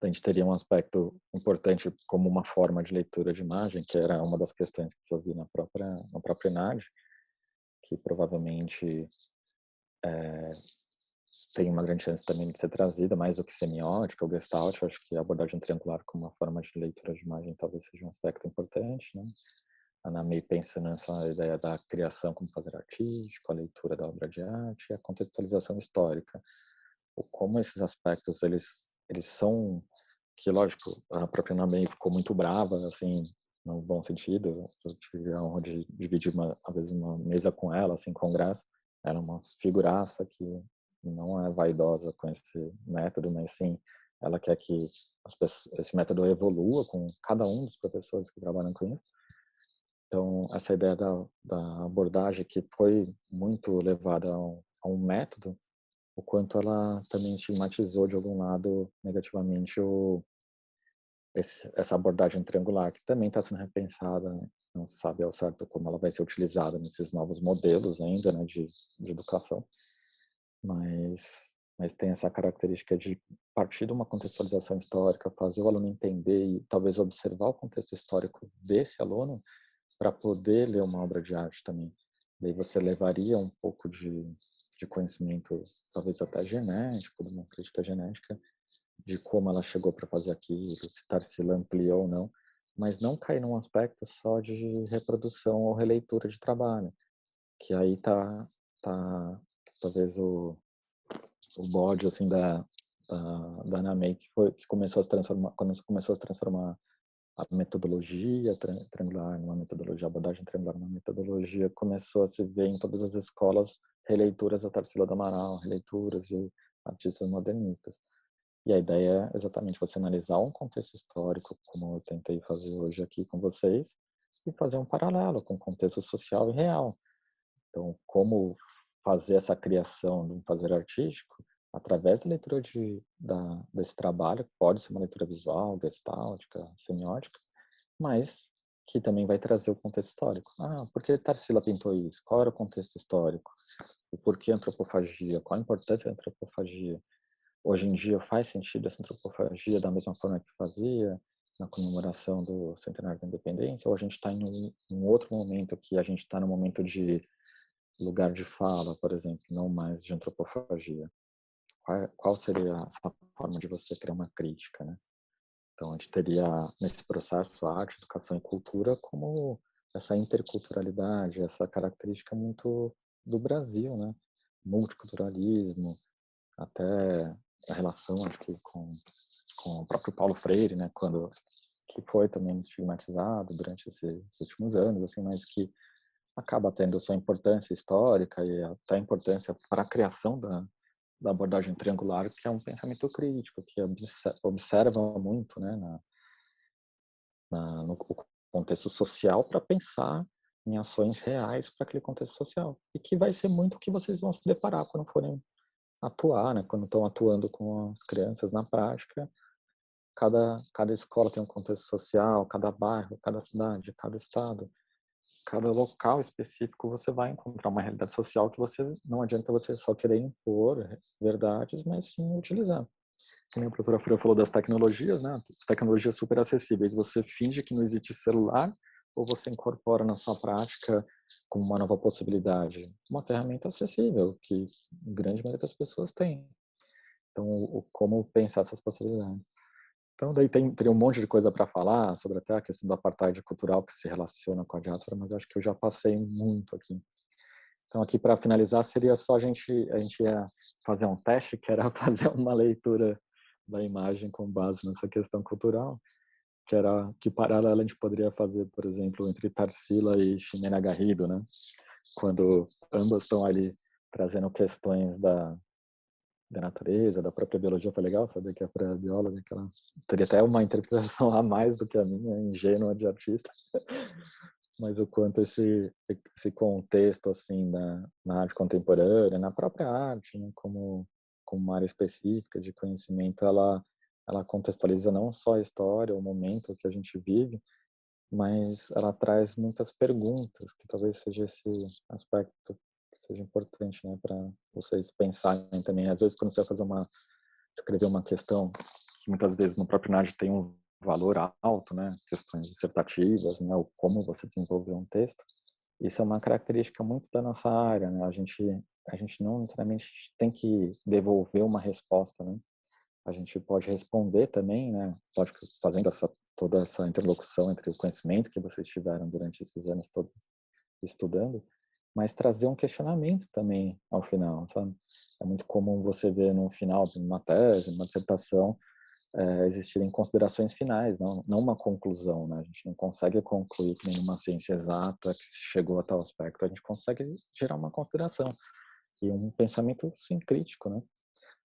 A gente teria um aspecto importante como uma forma de leitura de imagem, que era uma das questões que eu vi na própria ENAD, que provavelmente tem uma grande chance também de ser trazida, mais do que semiótica ou gestalt. Eu acho que a abordagem triangular como uma forma de leitura de imagem talvez seja um aspecto importante, né? A Nami pensa nessa ideia da criação como fazer artístico, a leitura da obra de arte e a contextualização histórica. Ou como esses aspectos, eles são que, lógico, a própria Nami ficou muito brava, assim, no bom sentido. Eu tive a honra de dividir, às vezes, uma mesa com ela, assim, congresso. Ela é uma figuraça que não é vaidosa com esse método, mas sim, ela quer que esse método evolua com cada um dos professores que trabalham com isso. Então, essa ideia da abordagem que foi muito levada a um método, o quanto ela também estigmatizou de algum lado negativamente essa abordagem triangular, que também está sendo repensada, né? Não se sabe ao certo como ela vai ser utilizada nesses novos modelos ainda, né, de educação, mas tem essa característica de partir de uma contextualização histórica, fazer o aluno entender e talvez observar o contexto histórico desse aluno para poder ler uma obra de arte também. Daí você levaria um pouco de conhecimento, talvez até genético, de uma crítica genética, de como ela chegou para fazer aquilo, se Tarsila ampliou ou não, mas não cair num aspecto só de reprodução ou releitura de trabalho, que aí tá talvez o bode assim da Anamei que começou a se transformar, quando começou a se transformar a metodologia triangular numa metodologia, a abordagem triangular numa metodologia, começou a se ver em todas as escolas releituras da Tarsila do Amaral, releituras de artistas modernistas. E a ideia é exatamente você analisar um contexto histórico, como eu tentei fazer hoje aqui com vocês, e fazer um paralelo com o contexto social e real. Então, como fazer essa criação de um fazer artístico através da leitura desse trabalho, pode ser uma leitura visual, gestáltica, semiótica, mas que também vai trazer o contexto histórico. Por que Tarsila pintou isso? Qual era o contexto histórico? E por que antropofagia? Qual a importância da antropofagia? Hoje em dia faz sentido essa antropofagia da mesma forma que fazia na comemoração do centenário da independência? Ou a gente está em um outro momento que a gente está no momento de lugar de fala, por exemplo, não mais de antropofagia? Qual seria essa forma de você criar uma crítica, né? Então, a gente teria nesse processo a arte, educação e cultura como essa interculturalidade, essa característica muito do Brasil, né? Multiculturalismo, até a relação, acho que com o próprio Paulo Freire, né? Que foi também estigmatizado durante esses últimos anos, assim, mas que acaba tendo sua importância histórica e até importância para a criação da abordagem triangular, que é um pensamento crítico, que observa muito, né, no contexto social para pensar em ações reais para aquele contexto social. E que vai ser muito o que vocês vão se deparar quando forem atuar, né, quando estão atuando com as crianças na prática. Cada escola tem um contexto social, cada bairro, cada cidade, cada estado, cada local específico você vai encontrar uma realidade social que você não adianta você só querer impor verdades, mas sim utilizar. Que nem a professora Freire falou das tecnologias, né? As tecnologias super acessíveis. Você finge que não existe celular ou você incorpora na sua prática como uma nova possibilidade? Uma ferramenta acessível que a grande maioria das pessoas tem. Então, como pensar essas possibilidades? Então, daí teria um monte de coisa para falar sobre até a questão do apartheid cultural que se relaciona com a diáspora, mas acho que eu já passei muito aqui. Então, aqui para finalizar, seria só a gente ia fazer um teste, que era fazer uma leitura da imagem com base nessa questão cultural, que paralelo a gente poderia fazer, por exemplo, entre Tarsila e Ximena Garrido, né? Quando ambas estão ali trazendo questões da natureza, da própria biologia. Foi legal saber que a bióloga, que ela teria até uma interpretação a mais do que a minha, ingênua de artista, mas o quanto esse contexto assim na arte contemporânea, na própria arte, né, como uma área específica de conhecimento, ela contextualiza não só a história, o momento que a gente vive, mas ela traz muitas perguntas, que talvez seja esse aspecto que seja importante, né, para vocês pensarem também. Às vezes, quando você vai escrever uma questão, que muitas vezes no próprio NAD tem um valor alto, né, questões dissertativas, né, ou como você desenvolveu um texto, isso é uma característica muito da nossa área, né, a gente não necessariamente tem que devolver uma resposta, né, a gente pode responder também, né, lógico, fazendo toda essa interlocução entre o conhecimento que vocês tiveram durante esses anos todos estudando, mas trazer um questionamento também ao final, sabe? É muito comum você ver no final de uma tese, uma dissertação, existirem considerações finais, não uma conclusão, né? A gente não consegue concluir que nenhuma ciência exata que se chegou a tal aspecto, a gente consegue gerar uma consideração e um pensamento, sim, crítico, né?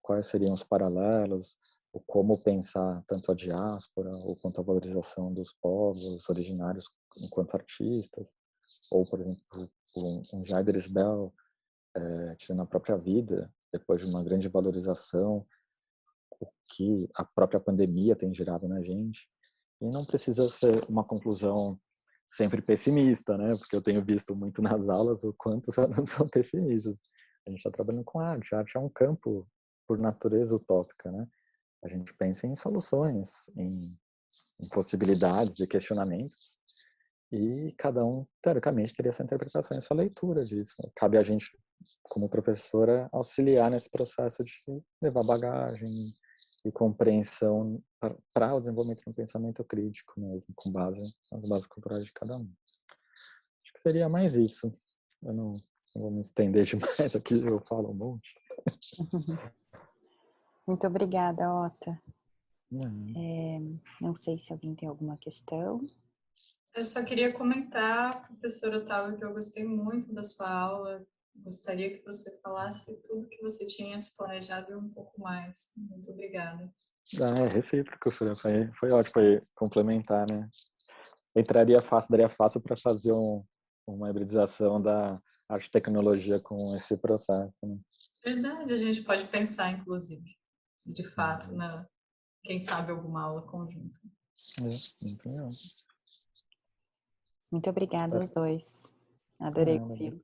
Quais seriam os paralelos, o como pensar tanto a diáspora ou quanto a valorização dos povos originários enquanto artistas, ou, por exemplo, um Jaider Isbell tirando a própria vida depois de uma grande valorização, o que a própria pandemia tem gerado na gente. E não precisa ser uma conclusão sempre pessimista, né? Porque eu tenho visto muito nas aulas o quanto os alunos são pessimistas. A gente está trabalhando com arte. A arte é um campo, por natureza, utópica, né? A gente pensa em soluções, em possibilidades de questionamento, e cada um, teoricamente, teria sua interpretação e sua leitura disso. Cabe a gente, como professora, auxiliar nesse processo de levar bagagem e compreensão para o desenvolvimento de um pensamento crítico mesmo, com base nas bases culturais de cada um. Acho que seria mais isso. Eu não vou me estender demais aqui, eu falo um monte. Muito obrigada, Ota. Não sei se alguém tem alguma questão. Eu só queria comentar, professora Otávio, que eu gostei muito da sua aula. Gostaria que você falasse tudo que você tinha se planejado e um pouco mais. Muito obrigada. É recíproco, foi ótimo, foi complementar, né? Daria fácil para fazer uma hibridização da arte e tecnologia com esse processo, né? Verdade, a gente pode pensar, inclusive, de fato, quem sabe alguma aula conjunta. Muito legal. Muito obrigada aos dois. Adorei ouvi-los.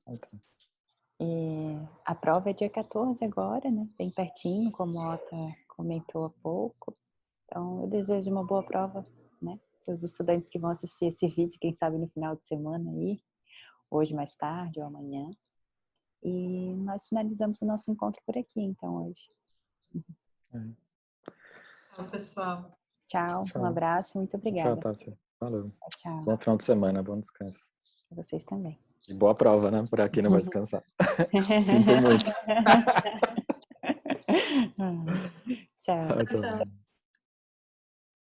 E a prova é dia 14 agora, né? Bem pertinho, como a Ota comentou há pouco. Então, eu desejo uma boa prova, né? Para os estudantes que vão assistir esse vídeo, quem sabe no final de semana aí, hoje mais tarde ou amanhã. E nós finalizamos o nosso encontro por aqui, então, hoje. Tchau, pessoal. Tchau, um abraço, muito obrigada. Tchau, Tássia. Valeu. Tchau. Bom final de semana, bom descanso. Para vocês também. E boa prova, né? Por aqui não vai descansar. Sinto muito. Tchau. Tchau.